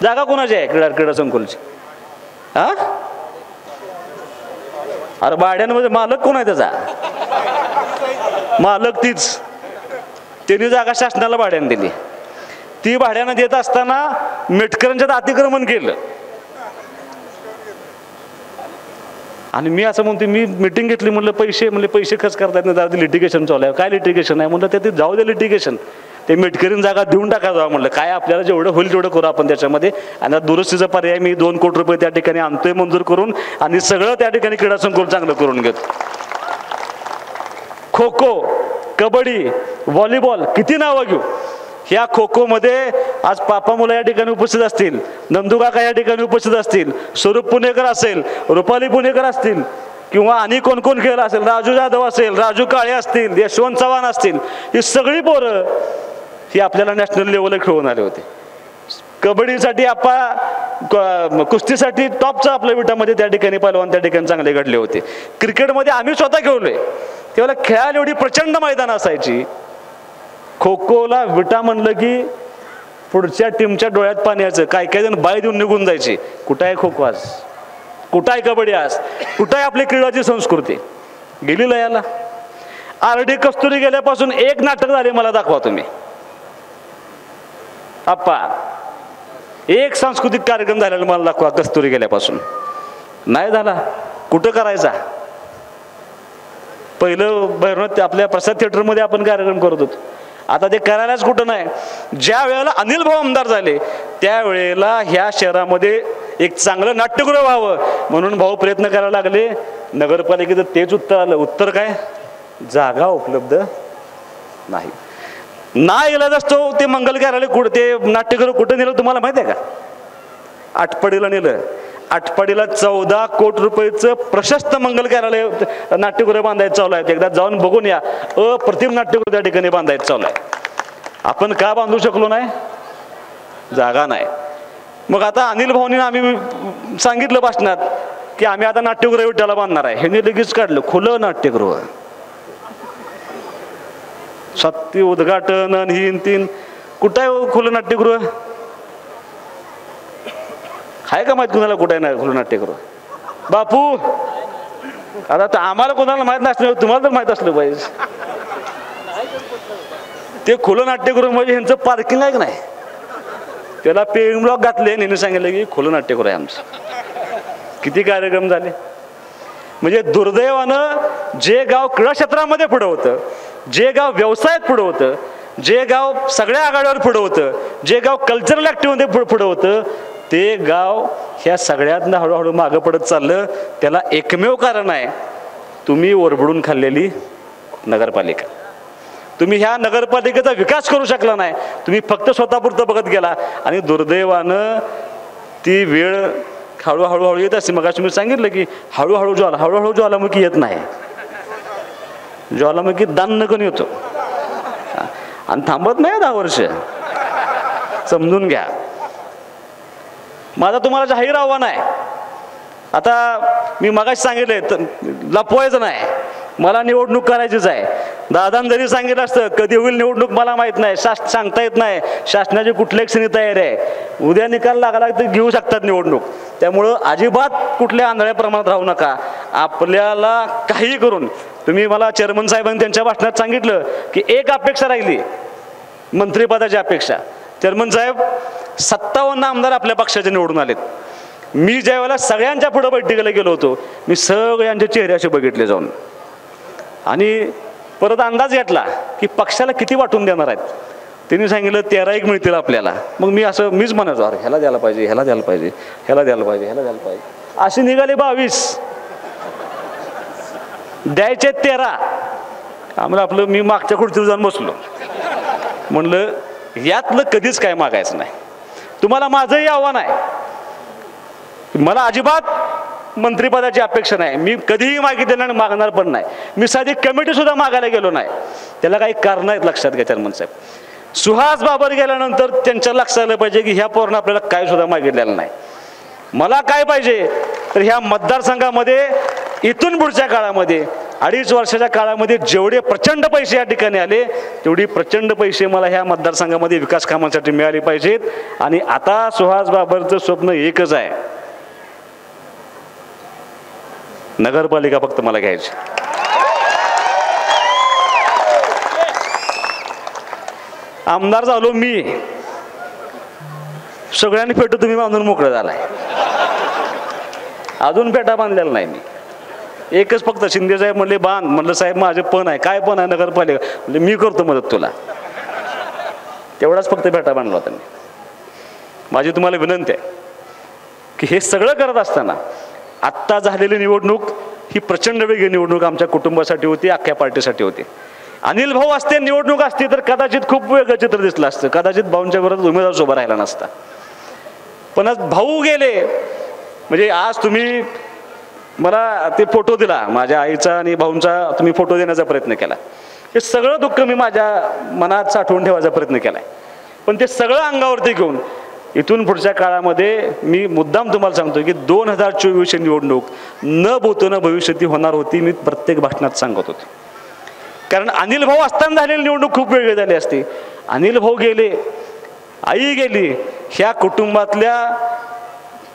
जागा कुणाची आहे क्रीडा संकुलची? हा, अरे भाड्यांमध्ये मालक कोण आहे त्याचा? मालक तीच. त्यांनी जागा शासनाला भाड्यानं दिली. ती भाड्यानं देत असताना मेटकरांच्यात अतिक्रमण केलं. आणि मी असं म्हणतो, मी मिटिंग घेतली, म्हणलं पैसे खर्च करता येत नाही, लिटिगेशन चालू आहे. काय लिटिगेशन आहे? म्हणलं ते जाऊ दे लिटिगेशन, ते मेटकरीन जागा देऊन टाकायचं म्हणलं, काय आपल्याला जेवढं होईल तेवढं करू आपण त्याच्यामध्ये. आणि दुरुस्तीचा पर्याय मी 2 कोटी रुपये त्या ठिकाणी आणतोय मंजूर करून, आणि सगळं त्या ठिकाणी क्रीडा संकुल चांगलं करून घेतो. खो खो, कबड्डी, व्हॉलीबॉल, किती नावं घेऊ. ह्या खो खोमध्ये आज पापा मुलं या ठिकाणी उपस्थित असतील, नंदू काका या ठिकाणी उपस्थित असतील, स्वरूप पुणेकर असेल, रुपाली पुणेकर असतील, किंवा आणि कोण कोण खेळ असेल, राजू जाधव असेल, राजू काळे असतील, यशवंत चव्हाण असतील, ही सगळी पोरं ही आपल्याला नॅशनल लेवलला खेळून आले होते. कबड्डीसाठी कुस्तीसाठी टॉपचं आपल्या विटामध्ये त्या ठिकाणी पहिलवान त्या ठिकाणी चांगले घडले होते. क्रिकेटमध्ये आम्ही स्वतः खेळलोय, तेव्हा खेळायला एवढी प्रचंड मैदान असायची. खो खोला विटा म्हणलं की पुढच्या टीमच्या डोळ्यात पाणी यायचं. काय काय जण बाई देऊन निघून जायची. कुठं आहे खो खो आज, कुठं आहे कबड्डी आज, कुठं आहे आपली क्रीडाची संस्कृती, गेली लयाला. आरडी कस्तुरी गेल्यापासून एक नाटक झाले मला दाखवा तुम्ही आप्पा, एक सांस्कृतिक कार्यक्रम झालेला मला दाखवा कस्तुरी गेल्यापासून. नाही झाला. कुठं करायचा. पहिलं भैरवनाथ आपल्या प्रसाद थिएटरमध्ये आपण कार्यक्रम करत होतो, आता ते करायलाच कुठं नाही. ज्या वेळेला अनिल भाऊ आमदार झाले त्यावेळेला ह्या शहरामध्ये एक चांगलं नाट्यगृह व्हावं म्हणून भाऊ प्रयत्न करायला लागले. नगरपालिकेचं तेच उत्तर आलं. उत्तर काय, जागा उपलब्ध नाही. नाही इलाज असतो ते मंगल कार्यालय कुठं, ते नाट्यगृह कुठं नेलं तुम्हाला माहिती आहे का. आटपाडीला नेलं. आटपाडीला 14 कोटी रुपयाचं प्रशस्त मंगल कार्यालय नाट्यगृह बांधायचं चालू आहे. एकदा जाऊन बघून या. अप्रतिम नाट्यगृह त्या ठिकाणी बांधायचं चालू आहे. आपण का बांधू शकलो नाही, जागा नाही. मग आता अनिल भाऊनी आम्ही सांगितलं भाषणात की आम्ही आता नाट्यगृह विट्याला बांधणार आहे. ह्यांनी लगेच काढलं खुलं नाट्यगृह. सत्य उद्घाटन आणि ही तीन. कुठं आहे खुलं नाट्यगृह, आहे का माहित कुणाला कुठे नाही खुलं नाट्यगृह. बापू आता आम्हाला कोणाला माहित नसलं, तुम्हाला तर माहित असलं पाहिजे. ते खुलं नाट्यगृह म्हणजे ह्यांचं पार्किंग आहे का नाही, त्याला पेइंग ब्लॉक घातले. नेहमी सांगितलं की खुलं नाट्यगृह आहे आमचं. किती कार्यक्रम झाले. म्हणजे दुर्दैवानं जे गाव क्रीडा क्षेत्रामध्ये पुढं होतं, जे गाव व्यवसायात पुढं होतं, जे गाव सगळ्या आघाडीवर पुढं होतं, जे गाव कल्चरल ऍक्टिव्हिटीमध्ये पुढं होतं, ते गाव ह्या सगळ्यातनं हळूहळू मागं पडत चाललं. त्याला एकमेव कारण आहे, तुम्ही ओरबडून खाल्लेली नगरपालिका. तुम्ही ह्या नगरपालिकेचा विकास करू शकला नाही. तुम्ही फक्त स्वतःपुरतं बघत गेला आणि दुर्दैवानं ती वेळ हळूहळू येत असते. मग तुम्ही सांगितलं की हळूहळू ज्वालामुखी येत नाही, ज्वालामुखी दान नकन येतो आणि थांबत नाही 10 वर्ष. समजून घ्या. माझा तुम्हाला जाहीर आव्हान आहे. आता मी मगाशी सांगितलंय लपवायचं नाही, मला निवडणूक करायचीच आहे. दादान जरी सांगितलं असतं कधी होईल निवडणूक मला माहित नाही, सांगता येत नाही. शासनाची कुठल्या क्षणी तयारी आहे. उद्या निकाल लागला तर घेऊ शकतात निवडणूक. त्यामुळं अजिबात कुठल्या आंधळ्या प्रमाणात राहू नका. आपल्याला काही करून तुम्ही मला चेअरमन साहेबांनी त्यांच्या भाषणात सांगितलं की एक अपेक्षा राहिली मंत्रिपदाची अपेक्षा. चेअरमन साहेब 57 आमदार आपल्या पक्षाचे निवडून आलेत. मी ज्या वेळेला सगळ्यांच्या पुढे बैठकीला गेलो होतो मी सगळ्यांचे चेहरे असे बघितले जाऊन आणि परत अंदाज घेतला की पक्षाला किती वाटून देणार आहेत. त्यांनी सांगितलं 13 मिळतील आपल्याला. मग मीच म्हणायचो अरे ह्याला द्यायला पाहिजे, ह्याला द्यायला पाहिजे, ह्याला द्यायला पाहिजे, ह्याला द्यायला पाहिजे. अशी निघाले 22, द्यायचे 13. आम्हाला आपलं मी मागच्या खुर्चीवर जाऊन बसलो. म्हणलं यातलं कधीच काय मागायचं नाही. तुम्हाला माझंही आव्हान आहे, मला अजिबात मंत्रिपदाची अपेक्षा नाही. मी कधीही मागितलं आणि मागणार पण नाही. मी साधी कमिटी सुद्धा मागायला गेलो नाही. त्याला काही कारण आहेत लक्षात घ्या चेअरमन साहेब. सुहास बाबर गेल्यानंतर त्यांच्या लक्षात आलं पाहिजे की ह्या पोरानं आपल्याला काय सुद्धा मागितलेलं नाही. मला काय पाहिजे तर ह्या मतदारसंघामध्ये इथून पुढच्या काळामध्ये 2.5 वर्षाच्या काळामध्ये जेवढे प्रचंड पैसे या ठिकाणी आले तेवढी प्रचंड पैसे मला ह्या मतदारसंघामध्ये विकास कामांसाठी मिळाले पाहिजेत. आणि आता सुहास बाबरचं स्वप्न एकच आहे, नगरपालिका फक्त मला घ्यायची. आमदार झालो मी, सगळ्यांनी पेट तुम्ही बांधून मोकळं झालाय. अजून पेटा बांधलेला नाही मी. एकच फक्त शिंदे साहेब म्हणले बांध. म्हणलं साहेब माझे पण आहे. काय पण आहे नगरपालिका. म्हणजे मी करतो मदत तुला. तेवढाच फक्त भेटा बांधला होता मी. माझी तुम्हाला विनंती आहे की हे सगळं करत असताना आत्ता झालेली निवडणूक ही प्रचंड वेगळी निवडणूक आमच्या कुटुंबासाठी होती, अख्ख्या पार्टीसाठी होती. अनिल भाऊ असते, निवडणूक असती तर कदाचित खूप वेगळं चित्र दिसलं असतं, कदाचित भाऊंच्या विरोधात उमेदवार उभा राहिला नसता. पण आज भाऊ गेले, म्हणजे आज तुम्ही मला ते फोटो दिला माझ्या आईचा आणि भाऊंचा, तुम्ही फोटो देण्याचा प्रयत्न केला. हे सगळं दुःख मी माझ्या मनात साठवून ठेवायचा प्रयत्न केलाय. पण ते सगळं अंगावरती घेऊन इथून पुढच्या काळामध्ये मी मुद्दाम तुम्हाला सांगतो की 2024 निवडणूक न भूतो न भविष्यती होणार होती, मी प्रत्येक भाषणात सांगत होतो. कारण अनिल भाऊ असताना झालेली निवडणूक खूप वेगळी झाली असती. अनिल भाऊ गेले, आई गेली, ह्या कुटुंबातल्या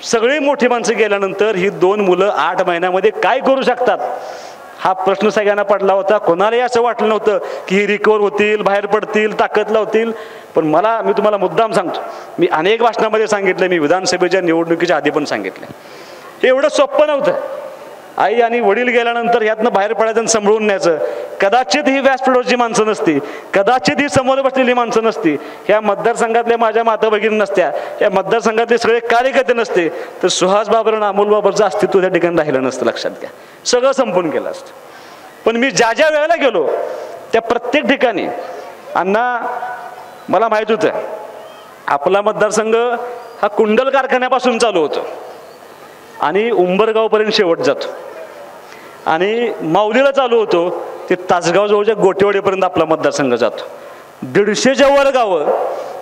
सगळी मोठी माणसं गेल्यानंतर ही 2 मुलं 8 महिन्यामध्ये काय करू शकतात हा प्रश्न सगळ्यांना पडला होता. कोणालाही असं वाटलं नव्हतं की ही रिकवर होतील, बाहेर पडतील, ताकद लावतील. पण मी तुम्हाला मुद्दाम सांगतो, मी अनेक भाषणामध्ये सांगितलं, मी विधानसभेच्या निवडणुकीच्या आधी पण सांगितलं, हे एवढं सोपं नव्हतं. आई आणि वडील गेल्यानंतर ह्यातनं बाहेर पडायचं आणि सांभाळून न्यायचं. कदाचित ही व्यासपीठावरची माणसं नसती, कदाचित ही समोर बसलेली माणसं नसती, ह्या मतदारसंघातल्या माझ्या माता भगिनी नसत्या, या मतदारसंघातले सगळे कार्यकर्ते नसते, तर सुहास बाबर आणि अमोल बाबरचं अस्तित्व त्या ठिकाणी राहिलं नसतं. लक्षात घ्या, सगळं संपून गेलं असतं. पण मी ज्या ज्या वेळेला गेलो त्या प्रत्येक ठिकाणी अण्णा मला माहीत होतं आपला मतदारसंघ हा कुंडल कारखान्यापासून चालू होतो आणि उंबरगावपर्यंत शेवट जातो आणि माऊलीला चालू होतो ते तासगाव जवळच्या गोटेवाडीपर्यंत आपला मतदारसंघ जातो. 150च्या वर गावं,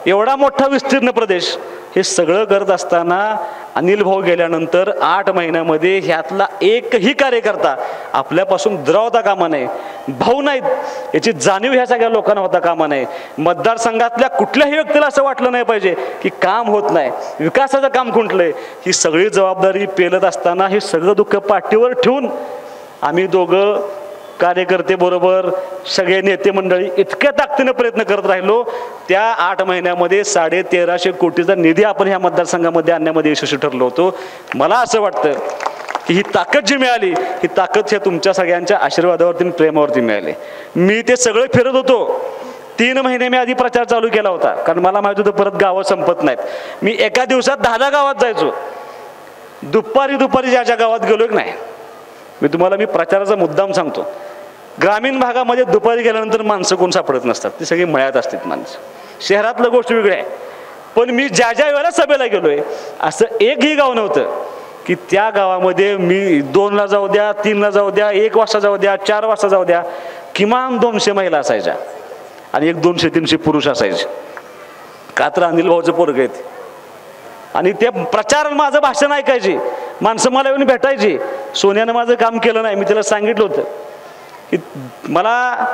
एवढा मोठा विस्तीर्ण प्रदेश, हे सगळं करत असताना अनिल भाऊ गेल्यानंतर 8 महिन्यामध्ये ह्यातला एकही कार्यकर्ता आपल्यापासून दुरावता कामा नये. भाऊ नाहीत याची जाणीव ह्या सगळ्या लोकांना होता कामा नये. मतदारसंघातल्या कुठल्याही व्यक्तीला असं वाटलं नाही पाहिजे की काम होत नाही, विकासाचं काम खुंटलंय. ही सगळी जबाबदारी पेलत असताना हे सगळं दुःख पाठीवर ठेवून आम्ही दोघं कार्यकर्ते बरोबर सगळे नेते मंडळी इतक्या ताकदीने प्रयत्न करत राहिलो. त्या 8 महिन्यामध्ये 1350 कोटीचा निधी आपण ह्या मतदारसंघामध्ये आणण्यामध्ये यशस्वी ठरलो होतो. मला असं वाटतं की ही ताकद जी मिळाली, ही ताकद हे तुमच्या सगळ्यांच्या आशीर्वादावरती प्रेमावरती मिळाली. मी ते सगळं फिरत होतो. 3 महिने मी आधी प्रचार चालू केला होता, कारण मला माहित होतं परत गावं संपत नाहीत. मी एका दिवसात 10 गावात जायचो. दुपारी ज्या गावात गेलो की नाही, मी प्रचाराचा मुद्दाम सांगतो, ग्रामीण भागामध्ये दुपारी गेल्यानंतर माणसं कोण सापडत नसतात, ती सगळी मळ्यात असतात माणसं. शहरातलं गोष्ट वेगळी आहे. पण मी ज्या ज्या वेळेला सभेला गेलोय असं एकही गाव नव्हतं की त्या गावामध्ये मी 2ला जाऊ द्या, 3ला जाऊ द्या, 1 वाजता जाऊ द्या, 4 वाजता जाऊ द्या, किमान 200 महिला असायच्या आणि 200-300 पुरुष असायचे. का तर अनिल भाऊचं पोरग आहेत आणि ते प्रचार माझं भाषण ऐकायचे, माणसं मला येऊन भेटायची. सोन्यानं माझं काम केलं नाही, मी त्याला सांगितलं होतं की मला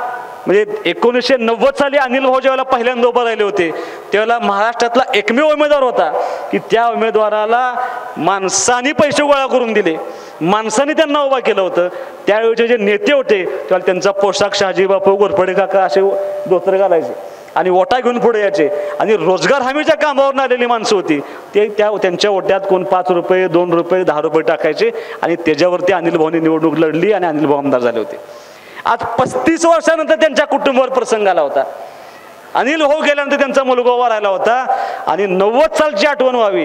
म्हणजे 1990 साली अनिल भाऊ ज्यावेळेला पहिल्यांदा उभं राहिले होते त्यावेळेला महाराष्ट्रातला एकमेव उमेदवार होता की त्या उमेदवाराला माणसांनी पैसे गोळा करून दिले, माणसांनी त्यांना उभा केलं होतं. त्यावेळेचे जे नेते होते त्यावेळेला त्यांचा पोशाख शहाजी बापू, घोरपडे काका असे धोतर घालायचे आणि ओटा घेऊन पुढे यायचे. आणि रोजगार हमीच्या कामावर आलेली माणसं होती ते त्यांच्या ओट्यात कोण 5 रुपये, 2 रुपये, 10 रुपये टाकायचे आणि त्याच्यावरती अनिल भाऊनी निवडणूक लढली आणि अनिल भाऊ आमदार झाले होते. आज 35 वर्षानंतर त्यांच्या कुटुंबावर प्रसंग आला होता. अनिल भाऊ गेल्यानंतर त्यांचा मुलगा उभा राहिला होता आणि 90 सालची आठवण व्हावी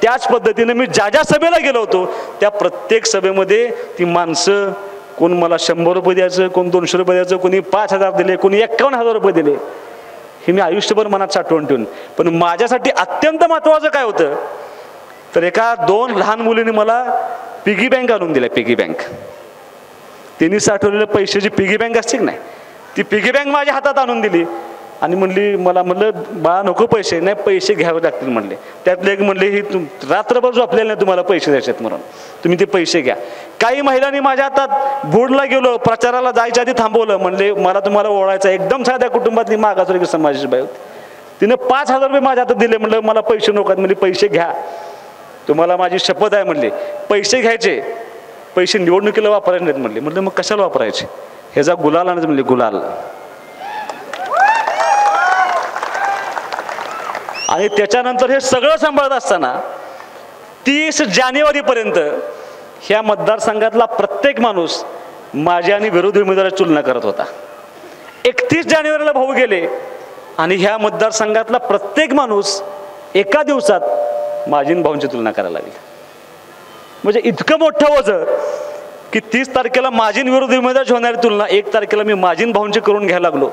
त्याच पद्धतीने मी ज्या ज्या सभेला गेलो होतो त्या प्रत्येक सभेमध्ये ती माणसं, कोण मला 100 रुपये द्यायचं, कोण 200 रुपये द्यायचं, कोणी 5000 दिले, कोणी 51,000 रुपये दिले, हे मी आयुष्यभर मनात साठवून ठेवून. पण माझ्यासाठी अत्यंत महत्त्वाचं काय होतं तर एका 2 लहान मुलीने मला पिगी बँक आणून दिल्या. पिगी बँक, त्यांनी साठवलेल्या पैशाची पिगी बँक असते की नाही, ती पिगी बँक माझ्या हातात आणून दिली आणि म्हणलं बाळा नको पैसे, नाही पैसे घ्यावे लागतील म्हणले. त्यातले एक म्हणले ही रात्रभर झोपलेले नाही, तुम्हाला पैसे द्यायचे म्हणून तुम्ही ते पैसे घ्या. काही महिलांनी माझ्या हातात बोर्डला गेलो, प्रचाराला जायच्या आधी थांबवलं, म्हणले मला तुम्हाला ओळखायचं. एकदम साध्या कुटुंबातली मागासवर्गीय समाजाची बाई होती, तिने 5000 रुपये माझ्या हातात दिले. म्हणलं मला पैसे नको, म्हणजे पैसे घ्या, तुम्हाला माझी शपथ आहे म्हणले, पैसे घ्यायचे, पैसे निवडणुकीला वापरायचे नाहीत म्हणले. म्हणलं मग कशाला वापरायचे, ह्याचा गुलाल आणायचं म्हणले, गुलाल. आणि त्याच्यानंतर हे सगळं सांभाळत असताना 30 जानेवारीपर्यंत ह्या मतदारसंघातला प्रत्येक माणूस माझ्या आणि विरोधी उमेदवाराची तुलना करत होता. 31 जानेवारीला भाऊ गेले आणि ह्या मतदारसंघातला प्रत्येक माणूस एका दिवसात माझी भाऊंची तुलना करायला लागली. म्हणजे इतकं मोठं वजन की 30 तारखेला माझीन विरोधी उमेदवाराची होणारी तुलना 1 तारखेला मी माझीन भाऊंची करून घ्यायला लागलो.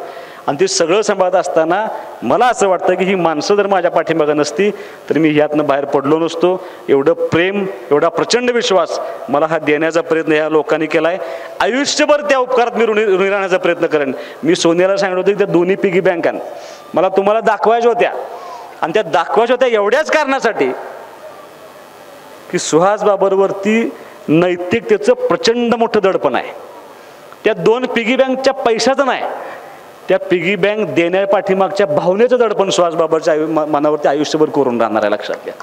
आणि ते सगळं सांभाळत असताना मला असं वाटतं की ही माणसं जर माझ्या पाठीमागं नसती तर मी ह्यातनं बाहेर पडलो नसतो. एवढं प्रेम, एवढा प्रचंड विश्वास मला हा देण्याचा प्रयत्न ह्या लोकांनी केला आहे. आयुष्यभर त्या उपकारात मी ऋणी राहण्याचा प्रयत्न करेन. मी सोनियाला सांगितलं होतं की त्या दोन्ही पिगी बँका मला तुम्हाला दाखवायच्या होत्या, आणि त्या दाखवायच्या होत्या एवढ्याच कारणासाठी की सुहास बाबरवरती नैतिकतेचं प्रचंड मोठं दडपण आहे. त्या 2 पिगी बँकच्या पैशाचं नाही, त्या पिगी बँक देण्या पाठीमागच्या भावनेचं दडपण सुहास बाबरच्या मनावरती आयुष्यभर करून राहणार आहे. लक्षात घ्या.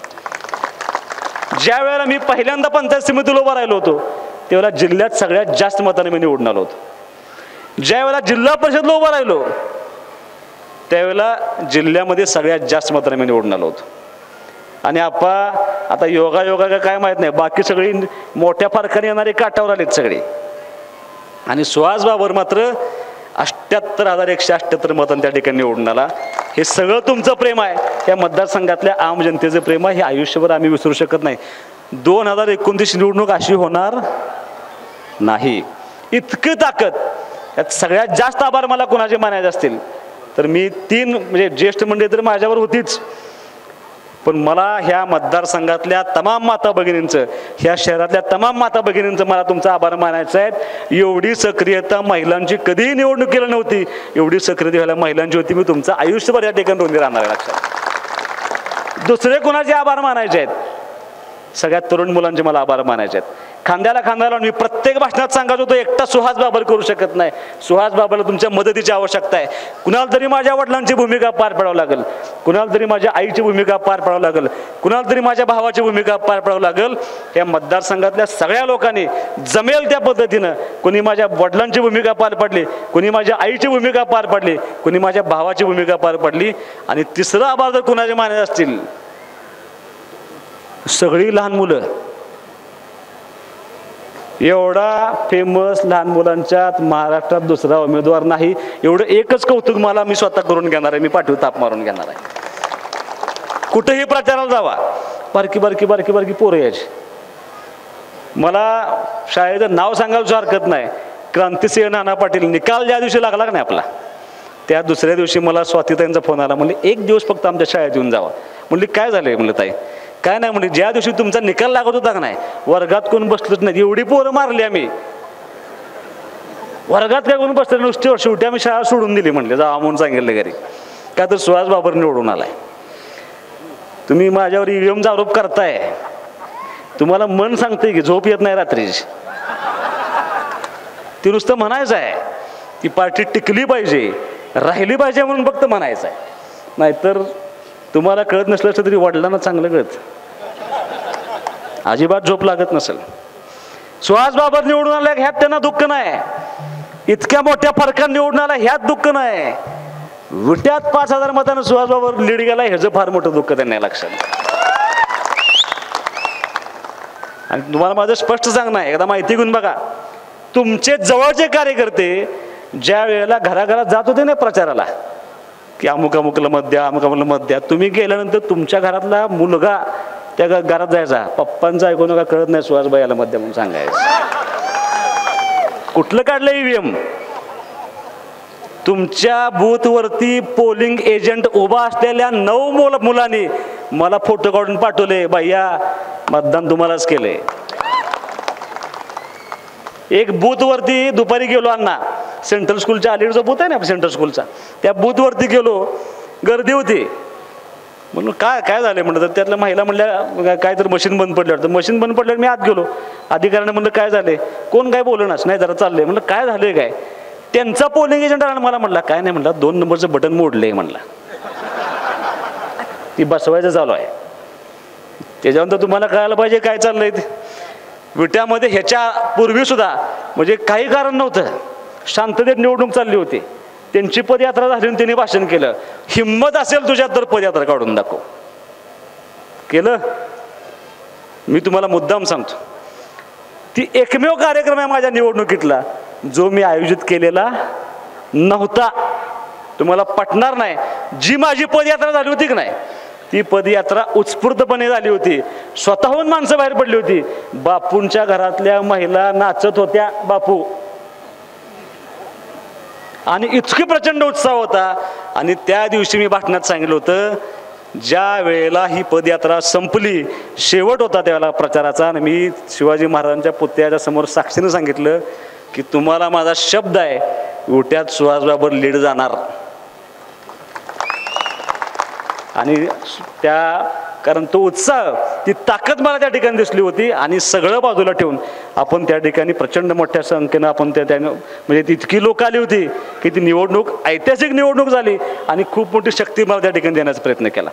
ज्या वेळेला मी पहिल्यांदा पंचायत समितीला उभा राहिलो होतो त्यावेळेला जिल्ह्यात सगळ्यात जास्त मताने मी निवडून आलो होतो. ज्या वेळेला जिल्हा परिषदला उभा राहिलो त्यावेळेला जिल्ह्यामध्ये सगळ्यात जास्त मताने मी निवडून आलो होतो. आणि आता योगा काय माहीत नाही, बाकी सगळी मोठ्या फरकाने येणारे काठावर आलेत सगळे. आणि सुहास बाबर मात्र 78,178 मतांनी त्या ठिकाणी निवडून आला. हे सगळं तुमचं प्रेम आहे, या मतदारसंघातल्या आम जनतेचं प्रेम आहे. हे आयुष्यभर आम्ही विसरू शकत नाही. 2029 निवडणूक अशी होणार नाही. इतकी ताकद. यात सगळ्यात जास्त आभार मला कोणाचे मानायचे असतील तर मी 3 म्हणजे ज्येष्ठ मंडळी तर माझ्यावर होतीच, पण मला ह्या मतदारसंघातल्या तमाम माता भगिनींचं, ह्या शहरातल्या तमाम माता भगिनींचं मला तुमचा आभार मानायचा आहे. एवढी सक्रियता महिलांची कधीही निवडणुकीला नव्हती, एवढी सक्रियता व्हायला महिलांची होती. मी तुमचं आयुष्यभर या ठिकाणी ऋणी राहणार आहे. लक्षात. दुसरे कोणाचे आभार मानायचे आहेत? सगळ्यात तरुण मुलांचे मला आभार मानायचे आहेत. खांद्याला खांदा लावून मी प्रत्येक भाषणात सांगत होतो एकटा सुहास बाबर करू शकत नाही. सुहास बाबरला तुमच्या मदतीची आवश्यकता आहे. कुणाला तरी माझ्या वडिलांची भूमिका पार पाडावी लागेल, कुणाला तरी माझ्या आईची भूमिका पार पाडावी लागेल, कुणाला तरी माझ्या भावाची भूमिका पार पाडावी लागेल. या मतदारसंघातल्या सगळ्या लोकांनी जमेल त्या पद्धतीनं कोणी माझ्या वडिलांची भूमिका पार पाडली, कोणी माझ्या आईची भूमिका पार पाडली, कोणी माझ्या भावाची भूमिका पार पाडली. आणि तिसरा आभार जर कुणाचे मानायचे असतील, सगळी लहान मुलं. एवढा फेमस लहान मुलांच्यात महाराष्ट्रात दुसरा उमेदवार नाही. एवढं एकच कौतुक मला मी स्वतः करून घेणार आहे. मी पाठीवर ताप मारून घेणार आहे. कुठेही प्रचाराला जावा, बारकी बारकी बारकी बारकी पोरं यायची. मला शाळेचं नाव सांगायला हरकत नाही, क्रांतिसिंह नाना पाटील. निकाल ज्या दिवशी लागला नाही आपला, त्या दुसऱ्या दिवशी मला स्वातीताईंचा फोन आला. म्हणजे 1 दिवस फक्त आमच्या शाळेत येऊन जावा. म्हणली काय झालंय? म्हणलं ताई काय नाही. म्हणजे ज्या दिवशी तुमचा निकाल लागत होता का नाही, वर्गात कोण बसलंच नाही. एवढी पोरं मारली आम्ही, वर्गात काय कोण बसलं नुसती. शेवटी आम्ही शाळा सोडून दिली. म्हणले जावा म्हणून सांगितलं घरी. का तर सुहास बाबर निवडून आलाय. तुम्ही माझ्यावर ईव्हीएमचा आरोप करताय, तुम्हाला मन सांगते की झोप येत नाही रात्रीची. ती नुसतं म्हणायचं आहे ती पार्टी टिकली पाहिजे, राहिली पाहिजे म्हणून फक्त म्हणायचं आहे. नाहीतर तुम्हाला कळत नसलं तरी वडिलांना चांगलं कळत, अजिबात झोप लागत नसेल. सुहास बाबर निवडून आला ह्यात त्यांना दुःख नाही, इतक्या मोठ्या फरकाने निवडून आला ह्यात दुःख नाही. विट्यात 5,000 मतांना सुहास बाबर लीड गेला ह्याचं फार मोठं दुःख त्यांना लक्षात. आणि तुम्हाला माझं स्पष्ट सांगणं आहे, एकदा माहिती घेऊन बघा. तुमचे जवळचे कार्यकर्ते ज्या वेळेला घराघरात जात होते ना प्रचाराला की अमुक अमुकला मत द्या, अमुक अमुकला मत द्या, तुम्ही गेल्यानंतर तुमच्या घरातला मुलगा त्या घरात जायचा, पप्पांचं ऐकून का कळत नाही सुहासबाई याला मत द्या म्हणून सांगायचं. कुठलं काढलं ईव्हीएम? तुमच्या बूथवरती पोलिंग एजंट उभा असलेल्या 9 मुलांनी मला फोटो काढून पाठवले, भैया मतदान तुम्हालाच केलंय. एक बूथवरती दुपारी गेलो अण्णा, सेंट्रल स्कूलच्या अलीकडचा बूथ आहे ना सेंट्रल स्कूलचा, त्या बूथवरती गेलो, गर्दी होती. म्हणून काय झालं म्हणलं, तर त्यातल्या महिला म्हणल्या काय तर मशीन बंद पडल्यावर. तर मशीन बंद पडल्यावर मी आत गेलो, अधिकाऱ्याने म्हणलं काय झाले, कोण काय बोलणारच नाही, जरा चाललंय. म्हणलं काय झालंय काय? त्यांचा पोलिंग एजंट आला, मला म्हणला काय नाही, म्हणला 2 नंबरचं बटन मोडलंय म्हणला, ती बसवायचं चालू आहे. त्याच्यानंतर तुम्हाला कळायला पाहिजे काय चाललंय ते. विट्यामध्ये ह्याच्या पूर्वी सुद्धा म्हणजे काही कारण नव्हतं, शांततेत निवडणूक चालली होती. त्यांची पदयात्रा झाली आणि त्यांनी भाषण केलं, हिम्मत असेल तुझ्यात तर पदयात्रा काढून दाखव. केलं. मी तुम्हाला मुद्दाम सांगतो, ती एकमेव कार्यक्रम आहे माझ्या निवडणुकीतला जो मी आयोजित केलेला नव्हता. तुम्हाला पटणार नाही, जी माझी पदयात्रा झाली होती की नाही, ती पदयात्रा उत्स्फूर्तपणे झाली होती. स्वतःहून माणसं बाहेर पडली होती. बापूंच्या घरातल्या महिला नाचत होत्या बापू, आणि इतकी प्रचंड उत्साह होता. आणि त्या दिवशी मी भाषणात सांगितलं होतं, ज्या वेळेला ही पदयात्रा संपली, शेवट होता त्यावेळेला प्रचाराचा, आणि मी शिवाजी महाराजांच्या पुतळ्याच्या समोर साक्षीनं सांगितलं की तुम्हाला माझा शब्द आहे, उट्यात सुहासबाबर लीड जाणार. आणि कारण तो उत्साह, ती ताकद मला त्या ठिकाणी दिसली होती. आणि सगळं बाजूला ठेवून आपण त्या ठिकाणी प्रचंड मोठ्या संख्येनं आपण म्हणजे इतकी लोक आली होती की ती निवडणूक, ऐतिहासिक निवडणूक झाली, आणि खूप मोठी शक्ती मला त्या ठिकाणी देण्याचा प्रयत्न केला.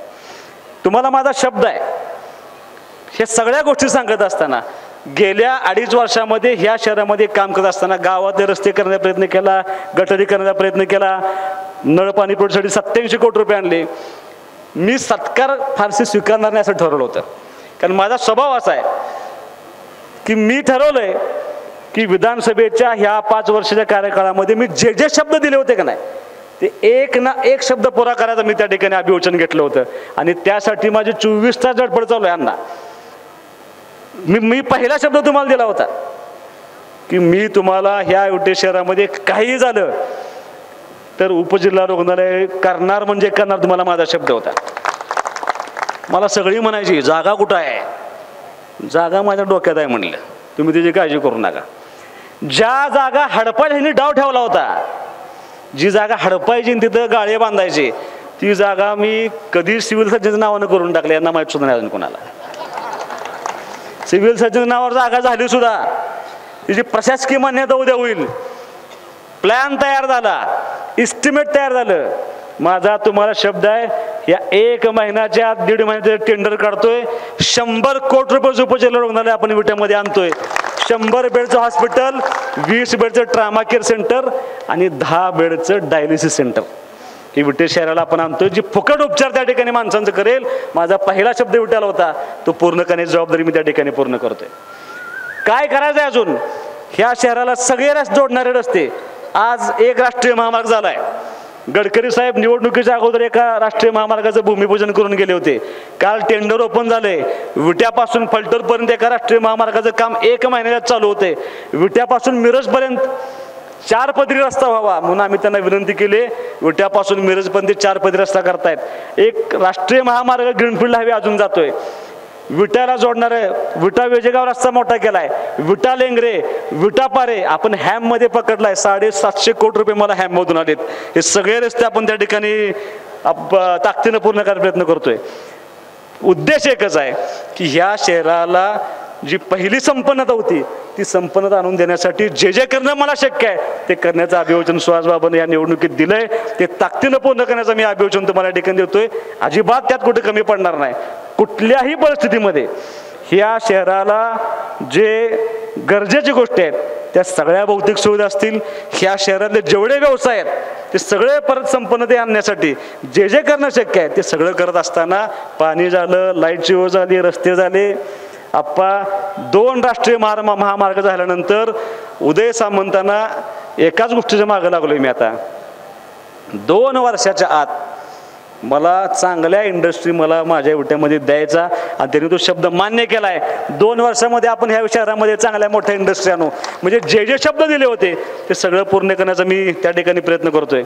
तुम्हाला माझा शब्द आहे. हे सगळ्या गोष्टी सांगत असताना गेल्या 2.5 वर्षामध्ये ह्या शहरामध्ये काम करत असताना गावातले रस्ते करण्याचा प्रयत्न केला, गटारी करण्याचा प्रयत्न केला, नळपाणी पुरवठ्यासाठी 87 कोटी रुपये आणले. मी सत्कार फारसे स्वीकारणार नाही असं ठरवलं होतं, कारण माझा स्वभाव असा आहे की मी ठरवलंय की विधानसभेच्या ह्या 5 वर्षाच्या कार्यकाळामध्ये मी जे जे शब्द दिले होते का नाही, ते एक ना एक शब्द पुरा करायचा मी त्या ठिकाणी अभिवचन घेतलं होतं. आणि त्यासाठी माझी 24 तास धडपड चालू आहे. यांना मी पहिला शब्द तुम्हाला दिला होता की मी तुम्हाला ह्या विटे शहरामध्ये काही झालं तर उपजिल्हा रुग्णालय करणार म्हणजे करणार, तुम्हाला माझा शब्द होता. मला सगळी म्हणायची जागा कुठं आहे, जागा माझ्या डोक्यात आहे म्हणलं, तुम्ही त्याची काळजी करू नका. ज्या जागा हडपायला ह्यांनी डाव ठेवला होता, जी जागा हडपायची तिथं गाळे बांधायचे, ती जागा मी कधी सिव्हिल सर्जनच्या नावानं करून टाकली, यांना माहीत सुद्धा नाही अजून कोणाला. सिव्हिल सर्जनच्या नावावर जागा झाली सुद्धा, तिची प्रशासकीय मान्यता उद्या होईल, प्लॅन तयार झाला, इस्टिमेट तयार झालं. माझा तुम्हाला शब्द आहे, या 1 महिन्याच्या 1.5 महिन्याचं टेंडर काढतोय, 100 कोटी रुपये उपजिल्हा रुग्णालय आपण विट्यामध्ये आणतोय. 100 बेडचं हॉस्पिटल, 20 बेडचं ट्रामा केअर सेंटर आणि 10 बेडचं डायलिसिस सेंटर ही विटे शहराला आपण आणतोय, जी फुकट उपचार त्या ठिकाणी माणसांचं करेल. माझा पहिला शब्द विट्याला होता, तो पूर्ण करण्याची जबाबदारी मी त्या ठिकाणी पूर्ण करतोय. काय करायचं आहे अजून, ह्या शहराला सगळे रस्ते जोडणारे रस्ते. आज एक राष्ट्रीय महामार्ग झालाय. गडकरी साहेब निवडणुकीच्या अगोदर एका राष्ट्रीय महामार्गाचं भूमिपूजन करून गेले होते. काल टेंडर ओपन झाले. विट्यापासून फलटणपर्यंत एका राष्ट्रीय महामार्गाचं काम 1 महिन्यात चालू होते. विट्यापासून मिरजपर्यंत 4 पदरी रस्ता व्हावा म्हणून आम्ही त्यांना विनंती केली. विट्यापासून मिरजपर्यंत 4 पदरी रस्ता करतायत. एक राष्ट्रीय महामार्ग ग्रीनफील्ड हायवे अजून जातोय. विट्याला जोडणारे विटा वेजेगाव रस्ता मोठा केलाय. विटा लेंगरे, विटा पारे आपण हॅम मध्ये पकडलाय. 750 कोटी रुपये मला हॅम मधून आलेत. हे सगळे रस्ते आपण त्या ठिकाणी ताकदीनं पूर्ण करायचा प्रयत्न करतोय. उद्देश एकच आहे की ह्या शहराला जी पहिली संपन्नता होती ती संपन्नता आणून देण्यासाठी जे जे करणं मला शक्य आहे ते करण्याचं अभिवचन सुहासबाबांनी या निवडणुकीत दिलंय. ते ताकदीनं पूर्ण करण्याचं मी अभिवचन तुम्हाला या ठिकाणी देतोय. अजिबात त्यात कुठे कमी पडणार नाही. कुठल्याही परिस्थितीमध्ये ह्या शहराला जे गरजेची गोष्टी आहेत त्या सगळ्या भौतिक सुविधा असतील, ह्या शहरातले जेवढे व्यवसाय आहेत ते सगळे परत संपन्नते आणण्यासाठी जे जे करणं शक्य आहे ते सगळं करत असताना पाणी झालं, लाईटची व्यवस्था झाली, रस्ते झाले. आप्पा 2 राष्ट्रीय महामार्ग झाल्यानंतर उदय सामंतांना एकाच गोष्टीच्या मागं लागलोय मी. आता 2 वर्षाच्या आत मला चांगल्या इंडस्ट्री मला माझ्या विट्यामध्ये द्यायचा आणि त्यांनी तो शब्द मान्य केलाय. 2 वर्षामध्ये आपण ह्या शहरामध्ये चांगल्या मोठ्या इंडस्ट्री आणू. म्हणजे जे जे शब्द दिले होते ते सगळं पूर्ण करण्याचा मी त्या ठिकाणी प्रयत्न करतोय.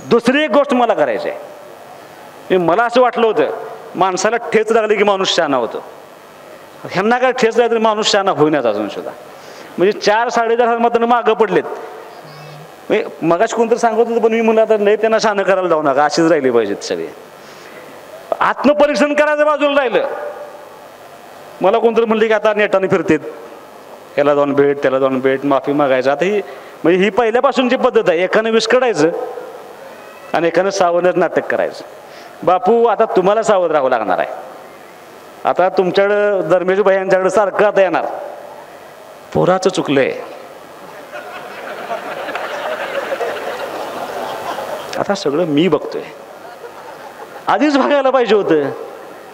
दुसरी एक गोष्ट मला करायची आहे. मला असं वाटलं होतं माणसाला ठेच लागली की माणूस शहाणा होतो. ह्यांना काय ठेच लागली तरी माणूस शहाणा होईनाच अजून सुद्धा. म्हणजे 4-4.5 मतांना मागं पडलेत. मगाशी कोणतरी सांगत होतं पण मी म्हणलं आता लय त्यांना शहाणं करायला जाऊ नका, अशीच राहिली पाहिजेत सगळे. आत्मपरीक्षण करायचं बाजूला राहिलं. मला कोणतरी म्हणले की आता नेटाने फिरतेत, याला जाऊन भेट त्याला जाऊन भेट, माफी मागायचं. आता ही म्हणजे ही पहिल्यापासूनची पद्धत आहे. एकानं विस्कटायचं आणि एकानं सावधच नाटक करायचं. बापू आता तुम्हाला सावध राहावं लागणार आहे. आता तुमच्याकडं धर्मेश भाई यांच्याकडे सारखं आता येणार पोराचं चुकलंय. आता सगळं मी बघतोय. आधीच बघायला पाहिजे होतं.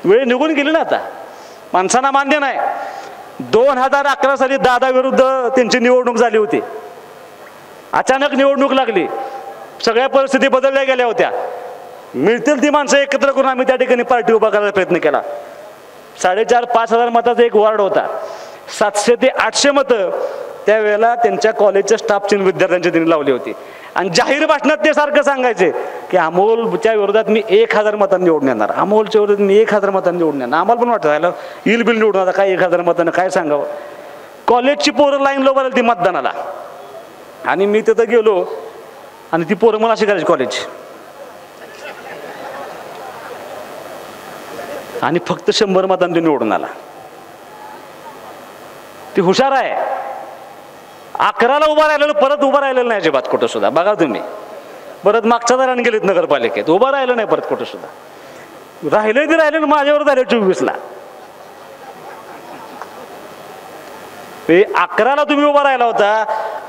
वेळ निघून गेली ना. आता माणसांना मान्य नाही. 2011 साली दादा विरुद्ध त्यांची निवडणूक झाली होती. अचानक निवडणूक लागली. सगळ्या परिस्थिती बदलल्या गेल्या होत्या. मिळतील ती माणसं एकत्र करून आम्ही त्या ठिकाणी पार्टी उभा करायचा प्रयत्न केला. 4,500-5,000 मताचा एक वॉर्ड होता. 700 ते 800 मतं त्यावेळेला त्यांच्या कॉलेजच्या स्टाफची विद्यार्थ्यांची त्यांनी लावली होती. आणि जाहीर भाषणात ते सारखं सांगायचे की अमोलच्या विरोधात मी 1,000 मतांनी निवडून येणार, अमोलच्या विरोधात मी 1,000 मतांनी निवडून येणार. आम्हाला पण वाटतं राहिलं येईल बिल निवडून, आता काय 1,000 मतांना काय सांगावं. कॉलेजची पोरं लाईन उभा राहिली ती मतदानाला, आणि मी तिथं गेलो आणि ती पोरं मला अशी करायची कॉलेज, आणि फक्त 100 मतांनी निवडून आला. ती हुशार आहे. 11ला उभा राहिलेलं परत उभा राहिलेलं नाही अजिबात कुठं सुद्धा. बघा तुम्ही, परत मागच्या दाराने गेलीत नगरपालिकेत, उभा राहिलं नाही परत कुठं सुद्धा. राहिले ते राहिले, माझ्यावर झाले 24ला. 11ला तुम्ही उभा राहिला होता.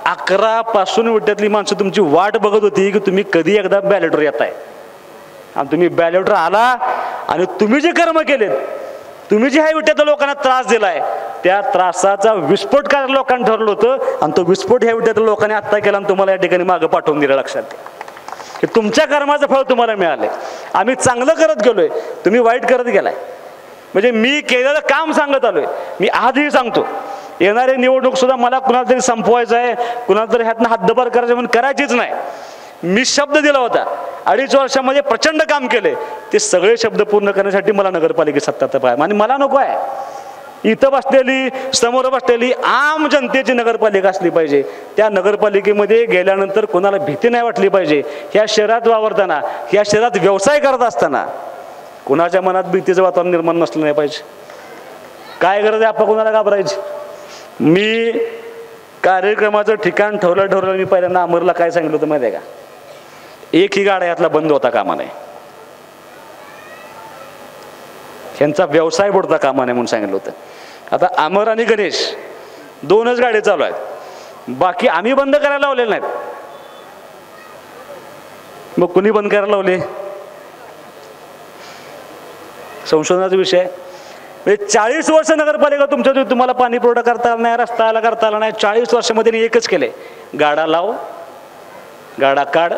11 पासून विट्यातली माणसं तुमची वाट बघत होती की तुम्ही कधी एकदा बॅलेटवर येताय. आणि तुम्ही बॅलेटवर आला आणि तुम्ही जे कर्म केलेत, तुम्ही जे ह्या विट्यातल्या लोकांना त्रास दिलाय, त्या त्रासाचा विस्फोट करायला लोकांनी ठरवलं होतं. आणि तो विस्फोट ह्या विट्यातल्या लोकांनी आत्ता केला आणि तुम्हाला या ठिकाणी मागं पाठवून दिलं. लक्षात घ्या, तुमच्या कर्माचं फळ तुम्हाला मिळालंय. आम्ही चांगलं करत गेलोय, तुम्ही वाईट करत गेलाय. म्हणजे मी केलेलं काम सांगत आलोय. मी आजही सांगतो, येणारी निवडणूक सुद्धा मला कुणाला तरी संपवायचं आहे, कुणाला तरी ह्यातनं हद्दपार करायचं म्हणून करायचीच नाही. मी शब्द दिला होता, 2.5 वर्षामध्ये प्रचंड काम केले. ते सगळे शब्द पूर्ण करण्यासाठी मला नगरपालिकेत सत्ता पाहिजे. आणि मला नको आहे इथं बसलेली, समोर बसलेली आम जनतेची नगरपालिका असली पाहिजे. त्या नगरपालिकेमध्ये गेल्यानंतर कोणाला भीती नाही वाटली पाहिजे. ह्या शहरात वावरताना, ह्या शहरात व्यवसाय करत असताना कुणाच्या मनात भीतीचं वातावरण निर्माण नसलं नाही पाहिजे. काय गरज आहे आपण कोणाला घाबरायची. मी कार्यक्रमाचं ठिकाण ठरवलं. मी पहिल्यांदा अमरला काय सांगितलं होतं माहिती आहे का, एकही गाडा यातला बंद होता कामा नये, यांचा व्यवसाय बुडता कामा नये म्हणून सांगितलं होतं. आता अमर आणि गणेश 2च गाड्या चालू आहेत, बाकी आम्ही बंद करायला लावलेले नाहीत. मग कुणी बंद करायला लावले? संशोधनाचा विषय. 40 वर्ष नगरपालिका तुमच्या तुम्हाला पाणी पुरवठा करता आला नाही, रस्ता आला करता आला नाही. 40 वर्षामध्ये एकच केले, गाडा लाव, गाडा काढ,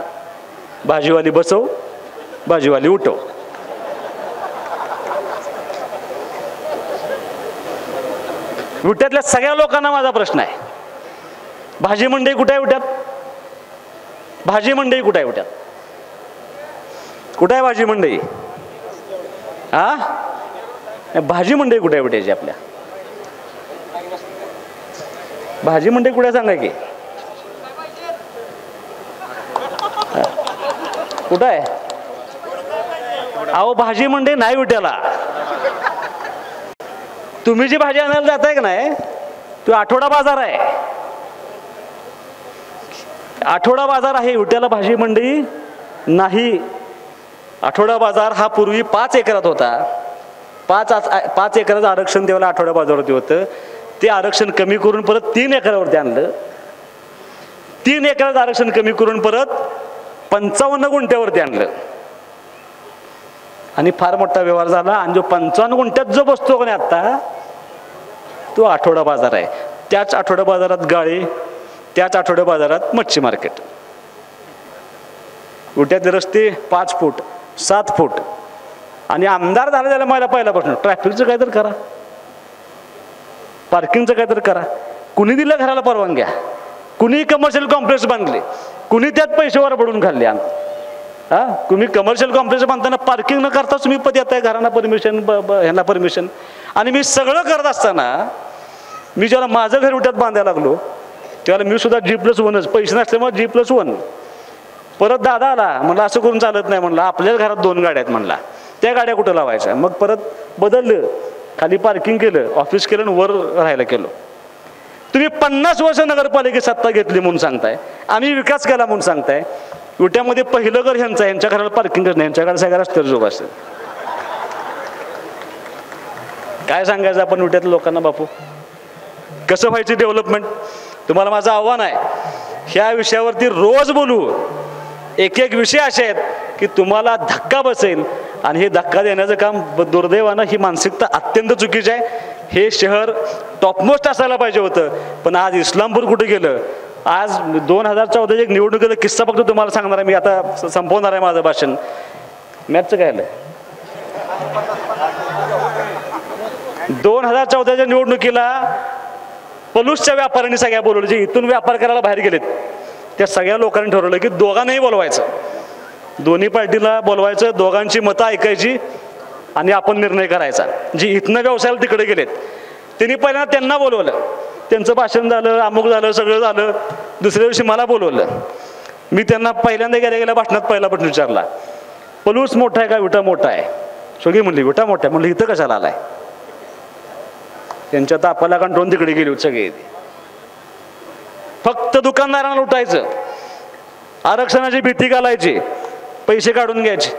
भाजीवाली बसव, भाजीवाली उठव. विट्यातल्या सगळ्या लोकांना माझा प्रश्न आहे, भाजी मंडई कुठे आहे विट्यात? भाजी मंडई कुठे आहे विट्यात? कुठे आहे भाजी मंडई? हा, भाजी मंडई कुठे आहे विट्याची? आपल्या भाजी मंडई कुठे सांगा की, कुठं आहे? अहो भाजी मंडई नाही विट्याला. तुम्ही जी भाजी आणायला जाताय का नाही, तो आठवडा बाजार आहे. आठवडा बाजार आहे, विट्याला भाजी मंडई नाही. आठवडा बाजार हा पूर्वी 5 एकरात होता. 5 एकराचं आरक्षण त्यावेळेला आठवडा बाजारावरती होतं. ते आरक्षण कमी करून परत 3 एकरावरती आणलं. 3 एकराचं आरक्षण कमी करून परत 55 गुंठ्यावरती आणलं. आणि फार मोठा व्यवहार झाला. आणि जो 55 गुंठ्यात जो बसतो का नाही आता, तो आठवडा बाजार आहे. त्याच आठवडा बाजारात गाळे, त्याच आठवडा बाजारात मच्छी मार्केट. विट्याचे रस्ते 5 फूट 7 फूट. आणि आमदार झाला त्याला मला पहिल्यापासून ट्रॅफिकचं काय तर करा, पार्किंगचं काय तर करा. कुणी दिलं घराला परवानग्या? कुणी कमर्शियल कॉम्प्लेक्स बांधले? कुणी त्यात पैसे वरबडून खाल्ले? हा, तुम्ही कमर्शियल कॉम्प्लेक्स बांधताना पार्किंग न करता तुम्ही पद येताय घरांना परमिशन, ह्यांना परमिशन. आणि मी सगळं करत असताना, मी जेव्हा माझं घर विट्यात बांधायला लागलो त्यावेळेला मी सुद्धा G+1च, पैसे नसल्यामुळे G+1. परत दादा आला, म्हणलं असं करून चालत नाही. म्हणलं आपल्याच घरात 2 गाड्या आहेत, म्हणला त्या गाड्या कुठं लावायच्या? मग परत बदललं, खाली पार्किंग केलं, ऑफिस केलं आणि वर राहायला केलं. तुम्ही 50 वर्ष नगरपालिकेत सत्ता घेतली म्हणून सांगताय, आम्ही विकास केला म्हणून सांगताय. विट्यामध्ये पहिलं घर ह्यांचं आहे, यांच्या घराला पार्किंग नाही, यांच्याकडे सगळ्या रस्त्यावर जोग असेल. काय सांगायचं आपण विट्यातल्या लोकांना? बापू कसं व्हायची डेव्हलपमेंट? तुम्हाला माझं आव्हान आहे, ह्या विषयावरती रोज बोलू. एक विषय असे आहेत की तुम्हाला धक्का बसेल. आणि हे धक्का देण्याचं काम दुर्दैवानं ही मानसिकता अत्यंत चुकीची आहे. हे शहर टॉपमोस्ट असायला पाहिजे होतं, पण आज इस्लामपूर कुठे गेलं, आज 2014 एक निवडणुकीचा किस्सा फक्त तुम्हाला सांगणार आहे मी, आता संपवणार आहे माझं भाषण. मॅथचं काय आलं? 2014च्या निवडणुकीला पलूसच्या व्यापाऱ्यांनी सगळ्या बोलवलं, जे इथून व्यापार करायला बाहेर गेलेत त्या सगळ्या लोकांनी ठरवलं की दोघांनाही बोलवायचं, दोन्ही पार्टीला बोलवायचं, दोघांची मतं ऐकायची आणि आपण निर्णय करायचा. जे इथनं व्यवसायाला तिकडे गेलेत त्यांनी पहिल्यांदा त्यांना बोलवलं, त्यांचं भाषण झालं, अमुक झालं, सगळं झालं. दुसऱ्या दिवशी मला बोलवलं. मी त्यांना पहिल्यांदा गेल्या भाषणात पहिला प्रश्न विचारला, पलूस मोठा आहे का विटा मोठा आहे? सगळी म्हणली विटा मोठा आहे. म्हणलं इथं कशाला आलाय? त्यांच्या तापाला कंट्रोल तिकडे गेली होती सगळे. फक्त दुकानदारांना लुटायचं, आरक्षणाची भीती घालायची, पैसे काढून घ्यायचे.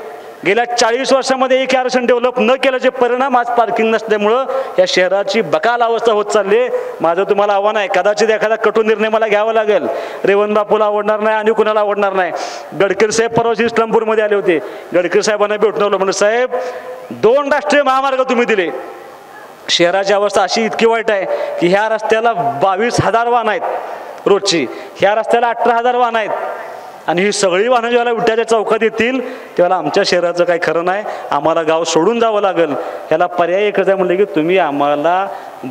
गेल्या 40 वर्षामध्ये एक आरक्षण डेव्हलप न केल्याचे परिणाम आज पार्किंग नसल्यामुळं या शहराची बकाल अवस्था होत चालली. माझं तुम्हाला आव्हान आहे, कदाचित एखादा कटू निर्णय मला घ्यावा लागेल. रेवण बापूला आवडणार नाही आणि कुणाला आवडणार नाही. गडकरी साहेब परवाची इस्लामपूरमध्ये आले होते. गडकरी साहेबांना भेटून आलो, म्हणजे साहेब 2 राष्ट्रीय महामार्ग तुम्ही दिले, शहराची अवस्था अशी इतकी वाईट आहे की ह्या रस्त्याला 22,000 वाहन आहेत रोजची, ह्या रस्त्याला 18,000 वाहन आहेत. आणि ही सगळी वाहनं जेव्हा विट्याच्या चौकात येतील तेव्हा आमच्या शहराचं काही खरं नाही, आम्हाला गाव सोडून जावं लागेल. ह्याला पर्याय एकच आहे, म्हणलं की तुम्ही आम्हाला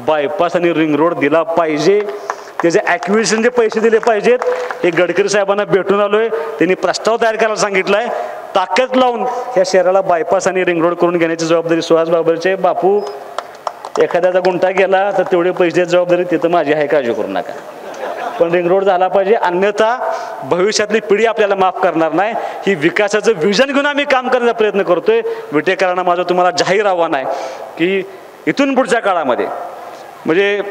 बायपास आणि रिंग रोड दिला पाहिजे, त्याचे ॲक्विजिशनचे पैसे दिले पाहिजेत. हे गडकरी साहेबांना भेटून आलोय, त्यांनी प्रस्ताव तयार करायला सांगितलं आहे. ताकद लावून ह्या शहराला बायपास आणि रिंग रोड करून घेण्याची जबाबदारी सुहास बाबरचे. बापू एखाद्याचा गुंठा गेला तर तेवढे पैसे जबाबदारी तिथं माझी आहे, काळजी करू नका. पण रिंग रोड झाला पाहिजे, अन्यथा भविष्यातली पिढी आपल्याला माफ करणार नाही. ही विकासाचं विजन घेऊन आम्ही काम करण्याचा प्रयत्न करतोय. विटेकरांना माझं तुम्हाला जाहीर आव्हान आहे की इथून पुढच्या काळामध्ये म्हणजे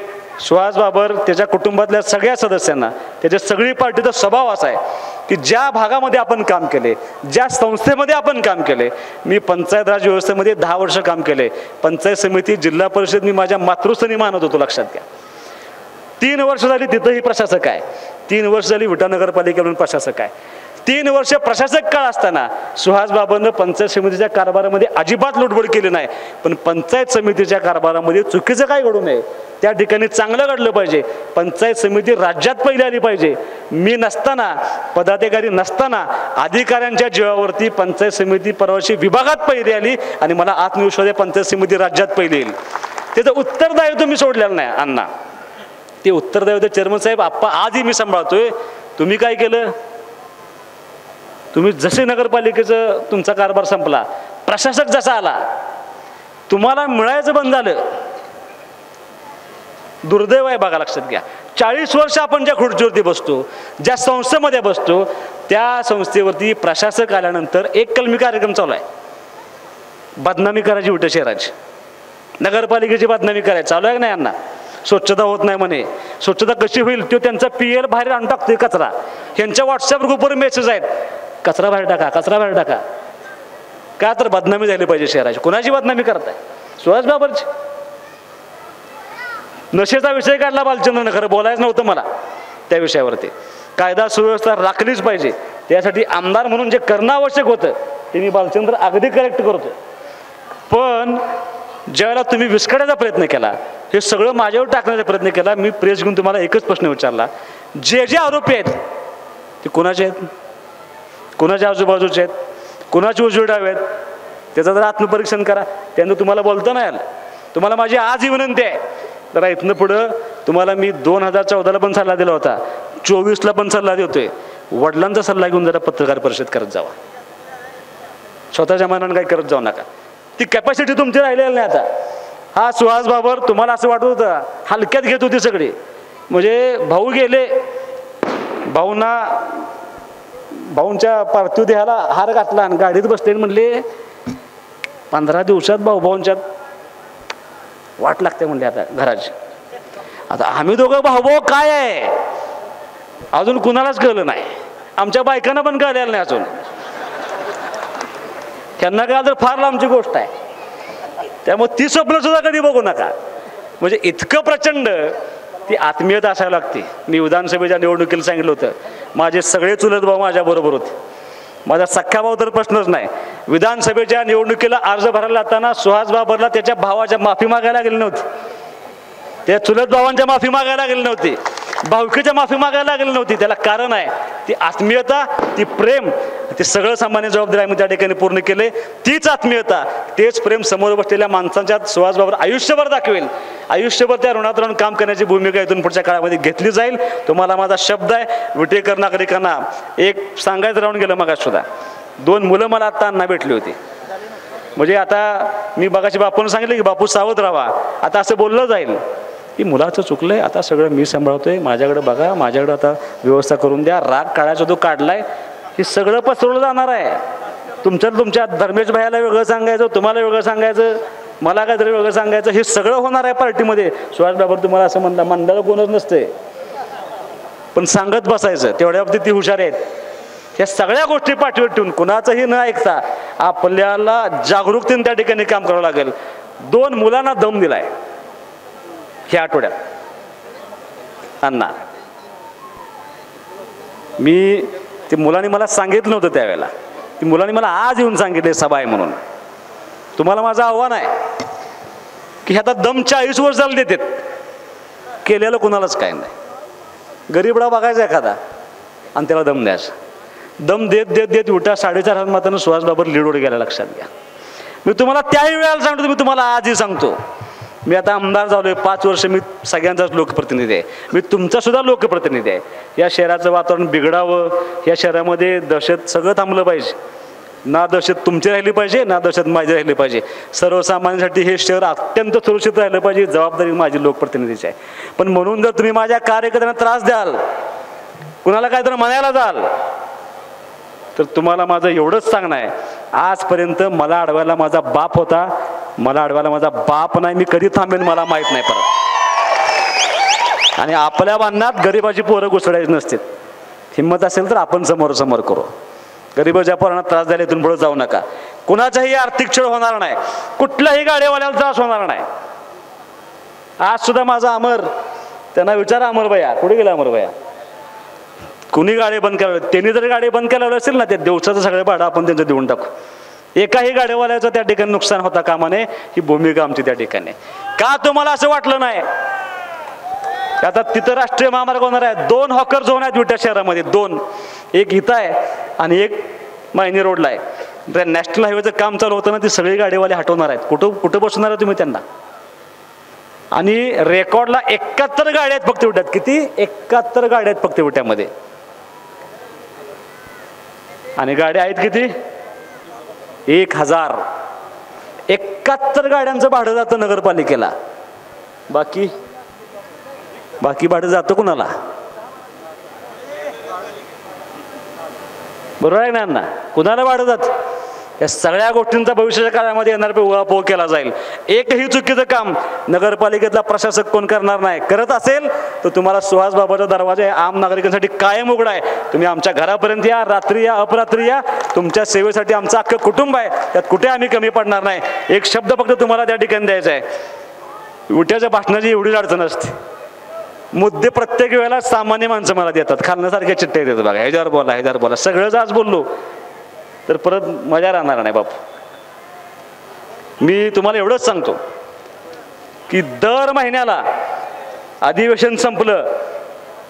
सुहास बाबर त्याच्या कुटुंबातल्या सगळ्या सदस्यांना, त्याच्या सगळी पार्टीचा स्वभाव असा आहे की ज्या भागामध्ये आपण काम केले, ज्या संस्थेमध्ये आपण काम केले, मी पंचायत राज व्यवस्थेमध्ये 10 वर्ष काम केले, पंचायत समिती, जिल्हा परिषद मी माझ्या मातृस्थानी मानत होतो, लक्षात घ्या. 3 वर्ष झाली तिथंही प्रशासक आहे, 3 वर्ष झाली विटा नगरपालिकेवरून प्रशासक आहे. 3 वर्ष प्रशासक काळ असताना सुहास बाबरनं पंचायत समितीच्या कारभारामध्ये अजिबात लुडबुड केली नाही. पण पंचायत समितीच्या कारभारामध्ये चुकीचं काय घडू नये, त्या ठिकाणी चांगलं घडलं पाहिजे. पंचायत समिती राज्यात पहिली आली पाहिजे. मी नसताना, पदाधिकारी नसताना अधिकाऱ्यांच्या जीवावरती पंचायत समिती परवाशी विभागात पहिली आली आणि मला आत्मविश्वास आहे पंचायत समिती राज्यात पहिली येईल. त्याचं उत्तरदायित्व मी सोडलेलं नाही अण्णा, ते उत्तरदायित्व चेअरमन साहेब आप्पा आजही मी सांभाळतोय. तुम्ही काय केलं? तुम्ही जसे नगरपालिकेचं तुमचा कारभार संपला, प्रशासक जसा आला, तुम्हाला मिळायचं बंद झालं. दुर्दैव आहे बघा, लक्षात घ्या. 40 वर्ष आपण ज्या खुर्चीवरती बसतो, ज्या संस्थेमध्ये बसतो, त्या संस्थेवरती प्रशासक आल्यानंतर एक कलमी कार्यक्रम चालू आहे. बदनामी करायची विटा शहराची, नगरपालिकेची बदनामी करायची चालू आहे की नाही यांना? स्वच्छता होत नाही म्हणे, स्वच्छता कशी होईल तो त्यांचा PL बाहेर आणून टाकतोय कचरा. ह्यांच्या व्हॉट्सअप ग्रुपवर मेसेज आहेत, कचरा बाहेर टाका, कचरा बाहेर टाका. का तर बदनामी झाली पाहिजे शहराची. कोणाची बदनामी करताय? सुहास बाबरची. नशेचा विषय काढला बालचंद्रनं, खरं बोलायचं नव्हतं मला त्या विषयावरती. कायदा सुव्यवस्था राखलीच पाहिजे, त्यासाठी आमदार म्हणून जे करणं आवश्यक होतं ते मी बालचंद्र अगदी करेक्ट करतो. पण ज्यावेळेला तुम्ही विस्कटायचा प्रयत्न केला, हे सगळं माझ्यावर टाकण्याचा प्रयत्न केला, मी प्रेस घेऊन तुम्हाला एकच प्रश्न विचारला, जे जे आरोपी आहेत ते कोणाचे आहेत, कोणाच्या आजूबाजूचे आहेत, कोणाचे उजवे डावे आहेत, त्याचं जरा आत्मपरीक्षण करा. त्यानं तुम्हाला बोलता नाही आलं. तुम्हाला माझी आजही विनंती आहे, जरा इथनं पुढं तुम्हाला मी 2014ला पण सल्ला दिला होता, 24ला पण सल्ला देतोय, वडिलांचा सल्ला घेऊन जरा पत्रकार परिषद करत जावा. स्वतःच्या मनानं काही करत जाऊ नका. ती कॅपॅसिटी तुमची राहिलेली नाही आता. हा सुहास बाबर तुम्हाला असं वाटत होतं हलक्यात घेत होती सगळी, म्हणजे भाऊ गेले, भाऊंच्या पार्थिव देहाला हार घातला आणि गाडीत बसले, म्हणले 15 दिवसात भाऊंच्यात वाट लागते म्हणले आता घराची. आता आम्ही दोघं भाऊ काय आहे अजून कुणालाच कळलं नाही, आमच्या बायकांना पण कळलेलं नाही अजून. त्यांना काय तर फार लांबची गोष्ट आहे, त्यामुळे ती स्वप्न सुद्धा कधी बघू नका. म्हणजे इतकं प्रचंड ती आत्मीयता असायला लागते. मी विधानसभेच्या निवडणुकीला सांगितलं होतं, माझे सगळे चुलत भाऊ माझ्याबरोबर होते, माझा सख्खा भाऊ तर प्रश्नच नाही. विधानसभेच्या निवडणुकीला अर्ज भरायला जाताना सुहास बाबरला त्याच्या भावाच्या माफी मागायला गेली नव्हती, त्या चुलत भावांच्या माफी मागायला गेली नव्हती. भावकीच्या माफी मागायला लागली नव्हती. त्याला कारण आहे ती आत्मीयता, ती प्रेम, ते सगळं सामान्य जबाबदारी आम्ही त्या ठिकाणी पूर्ण केले. तीच आत्मीयता, तेच प्रेम समोर बसलेल्या माणसांच्या सुहासबाबर आयुष्यभर दाखवेल. आयुष्यभर त्या ऋणात राहून काम करण्याची भूमिका इथून पुढच्या काळामध्ये घेतली जाईल. तुम्हाला माझा शब्द आहे. विटेकर नागरिकांना एक सांगायचं राहून गेलं मग सुद्धा, 2 मुलं मला आता अण्णा भेटली होती. म्हणजे आता मी बघाची बापून सांगितलं की बापू सावध राहा, आता असं बोललं जाईल की मुलाचं चुकलंय, आता सगळं मी सांभाळतोय, माझ्याकडे बघा, माझ्याकडे आता व्यवस्था करून द्या, राग काढायचा तो काढलाय, हे सगळं पसरवलं जाणार आहे. तुमच्या धर्मेश भाईला वेगळं सांगायचं, तुम्हाला वेगळं सांगायचं, मला काहीतरी वेगळं सांगायचं, हे सगळं होणार आहे पार्टीमध्ये. सुहास बाबर तुम्हाला असं म्हणलं, मंडळ कोणच नसते, पण सांगत बसायचं, तेवढ्या बाबतीत ती हुशार आहेत. या सगळ्या गोष्टी पाठीवर ठेवून कुणाचंही न ऐकता आपल्याला जागरूकतेने त्या ठिकाणी काम करावं लागेल. 2 मुलांना दम दिलाय ह्या आठवड्यात अण्णा. मी ते मुलांनी मला सांगितलं नव्हतं त्यावेळेला, ती मुलांनी मला आज येऊन सांगितले सभा आहे म्हणून. तुम्हाला माझं आव्हान आहे की आता दम 40 वर्ष झालं देतात, केलेलं कुणालाच काय नाही. गरीबडा बघायचा एखादा आणि त्याला दम द्यायचा. दम देत देत देत उठा 4.5 मतानं सुहास बाबर लीडवर गेला, लक्षात घ्या. मी तुम्हाला त्याही वेळेला सांगतो, मी तुम्हाला आजही सांगतो. मी आता आमदार झालोय, 5 वर्ष मी सगळ्यांचाच लोकप्रतिनिधी आहे, मी तुमचा सुद्धा लोकप्रतिनिधी आहे. या शहराचं वातावरण बिघडावं, या शहरामध्ये दहशत सगळं थांबलं पाहिजे. ना दहशत तुमची राहिली पाहिजे, ना दहशत माझी राहिली पाहिजे. सर्वसामान्यांसाठी हे शहर अत्यंत सुरक्षित राहिलं पाहिजे, जबाबदारी माझी लोकप्रतिनिधीची आहे. पण म्हणून जर तुम्ही माझ्या कार्यकर्त्यांना त्रास द्याल, कुणाला काहीतरी म्हणायला जाल, तर तुम्हाला माझं एवढंच सांगणं आहे, आजपर्यंत मला अडवायला माझा बाप होता, मला अडवायला माझा बाप नाही, मी कधी थांबेन मला माहीत नाही परत. आणि आपल्या बांधण्यात गरिबाची पोरं घुसडायची नसतील. हिंमत असेल तर आपण समोर करू. गरिबाच्या पोरांना त्रास द्यायला इथून पुढे जाऊ नका. कुणाचाही आर्थिक छळ होणार नाही, कुठल्याही गाडीवाल्याला त्रास होणार नाही. आज सुद्धा माझा अमर, त्यांना विचारा अमर भैया कुठे गेला, अमर भैया कुणी गाडी बंद केलं, त्यांनी जर गाडी बंद केलं असेल ना, त्या दिवसाचं सगळे भाडं आपण त्यांचं देऊन टाकू. एकाही गाडीवाल्याचं त्या ठिकाणी नुकसान होता कामा नये, ही भूमिका आमची त्या ठिकाणी. का तुम्हाला असं वाटलं नाही? आता तिथं राष्ट्रीय महामार्ग होणार आहे, 2 हॉकर झोन आहेत विटा शहरामध्ये, 2, एक इथं आहे आणि एक मायनी रोडला आहे. त्या नॅशनल हायवेचं काम चालू होतं ना, ती सगळी गाडीवाले हटवणार आहेत. कुठं बसवणार आहे तुम्ही त्यांना? आणि रेकॉर्डला 71 गाड्या आहेत फक्त विट्यात. किती? 71 गाड्या आहेत फक्त विट्यामध्ये. आणि गाड्या आहेत किती? 1000. 71 गाड्यांचं भाडं जातं नगरपालिकेला. बाकी भाडं जातं कुणाला? बरोबर आहे ना? कुणाला भाडं जातं? या सगळ्या गोष्टींचा भविष्याच्या काळामध्ये येणार उहापोह केला जाईल. एकही चुकीचं काम नगरपालिकेतला प्रशासक कोण करणार नाही. करत असेल तर तुम्हाला सुहास बाबाचा दरवाजा आम नागरिकांसाठी कायम उघडा आहे. तुम्ही आमच्या घरापर्यंत या, रात्री या, अपरात्री या. तुमच्या सेवेसाठी आमचं अख्खं कुटुंब आहे, त्यात कुठे आम्ही कमी पडणार नाही. एक शब्द फक्त तुम्हाला त्या ठिकाणी द्यायचा आहे, उठ्याच्या भाषणाची एवढीच अडचण असते. मुद्दे प्रत्येक वेळेला सामान्य माणसं मला देतात, खालण्यासारख्या चिठ्ठ्या देतात. बघा, ह्याच्यावर बोला, सगळंच आज बोललो तर परत मजा राहणार नाही बापू. मी तुम्हाला एवढंच सांगतो की दर महिन्याला अधिवेशन संपलं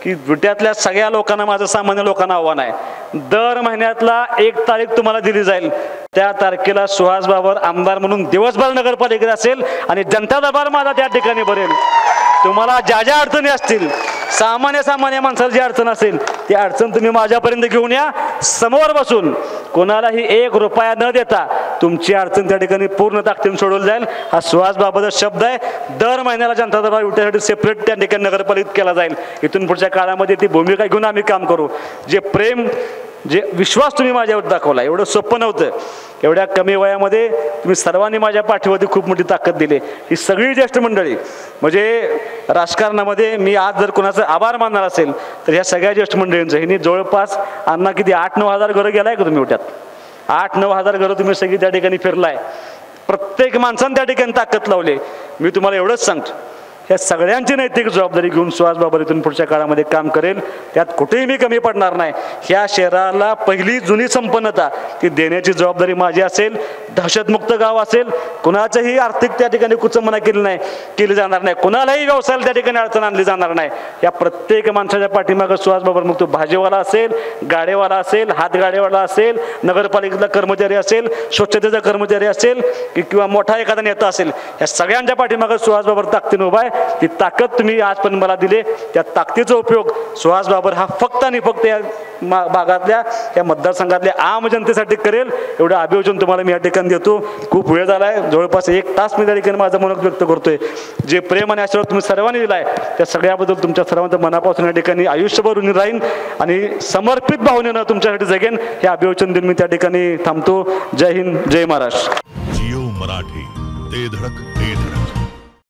की विट्यातल्या सगळ्या लोकांना, माझं सामान्य लोकांना आव्हान आहे, दर महिन्यातला 1 तारीख तुम्हाला दिली जाईल. त्या तारखेला सुहास बाबर आमदार म्हणून दिवसभर नगरपालिकेत असेल आणि जनता दरबार माझा त्या ठिकाणी भरेल. तुम्हाला ज्या ज्या अडचणी असतील, सामान्य माणसाला जी अडचण असेल, ती अडचण तुम्ही माझ्यापर्यंत घेऊन या. समोर बसून कोणालाही 1 रुपया न देता तुमची अडचण त्या ठिकाणी पूर्ण ताकदीने सोडवली जाईल. हा सुहास बाबाचा शब्द आहे. दर महिन्याला जनता दरबार विट्यासाठी सेपरेट त्या ठिकाणी नगरपालिकेत केला जाईल. इथून पुढच्या काळामध्ये ती भूमिका घेऊन आम्ही काम करू. जे प्रेम, जे विश्वास तुम्ही माझ्यावर दाखवला, एवढं सोपं नव्हतं. एवढ्या कमी वयामध्ये तुम्ही सर्वांनी माझ्या पाठीवरती खूप मोठी ताकद दिली. ही सगळी ज्येष्ठ मंडळी, म्हणजे राजकारणामध्ये मी आज जर कोणाचं आभार मानणार असेल तर ह्या सगळ्या ज्येष्ठ मंडळींचं. हिनी जवळपास अण्णा किती 8-9 हजार घरं गेलाय का तुम्ही उठ्यात? 8-9 हजार घरं तुम्ही सगळी त्या ठिकाणी फिरलाय. प्रत्येक माणसानं त्या ठिकाणी ताकद लावली. मी तुम्हाला एवढंच सांगतो ह्या सगळ्यांची नैतिक जबाबदारी घेऊन सुहास बाबर इथून पुढच्या काळामध्ये काम करेल. त्यात कुठेही मी कमी पडणार नाही. ह्या शहराला पहिली जुनी संपन्नता ती देण्याची जबाबदारी माझी असेल. दहशतमुक्त गाव असेल, कुणाच्याही आर्थिक त्या ठिकाणी कुचंबना केली जाणार नाही, कुणालाही व्यवसायाला त्या ठिकाणी अडचण आणली जाणार नाही. या प्रत्येक माणसाच्या पाठीमागं सुहास बाबर मग तो भाजीवाला असेल, गाडेवाला असेल, हातगाडेवाला असेल, नगरपालिकेतला कर्मचारी असेल, स्वच्छतेचा कर्मचारी असेल किंवा मोठा एखादा नेता असेल, या सगळ्यांच्या पाठीमागं सुहास बाबर ताकदीने उभा आहे. ती ताकद तुम्ही आजपर्यंत मला दिली. त्या ताकदीचा उपयोग सुहास बाबर हा फक्त आणि फक्त या भागातल्या या मतदारसंघातल्या आम जनतेसाठी करेल एवढं अभियोजन तुम्हाला मी या ठिकाणी देतो. खूप वेळ झाला आहे, जवळपास 1 तास मी त्या ठिकाणी माझं मनोगत व्यक्त करतोय. जे प्रेम आणि आशीर्वाद तुम्ही सर्वांनी दिला आहे त्या सगळ्याबद्दल तुमच्या सर्वांच्या मनापासून या ठिकाणी आयुष्यभर ऋणी राहीन आणि समर्पित भावनेनं तुमच्यासाठी जगेन हे अभिवचन देऊन मी त्या ठिकाणी थांबतो. जय हिंद, जय महाराष्ट्र. जिओ मराठी, ते धडक ते धडक.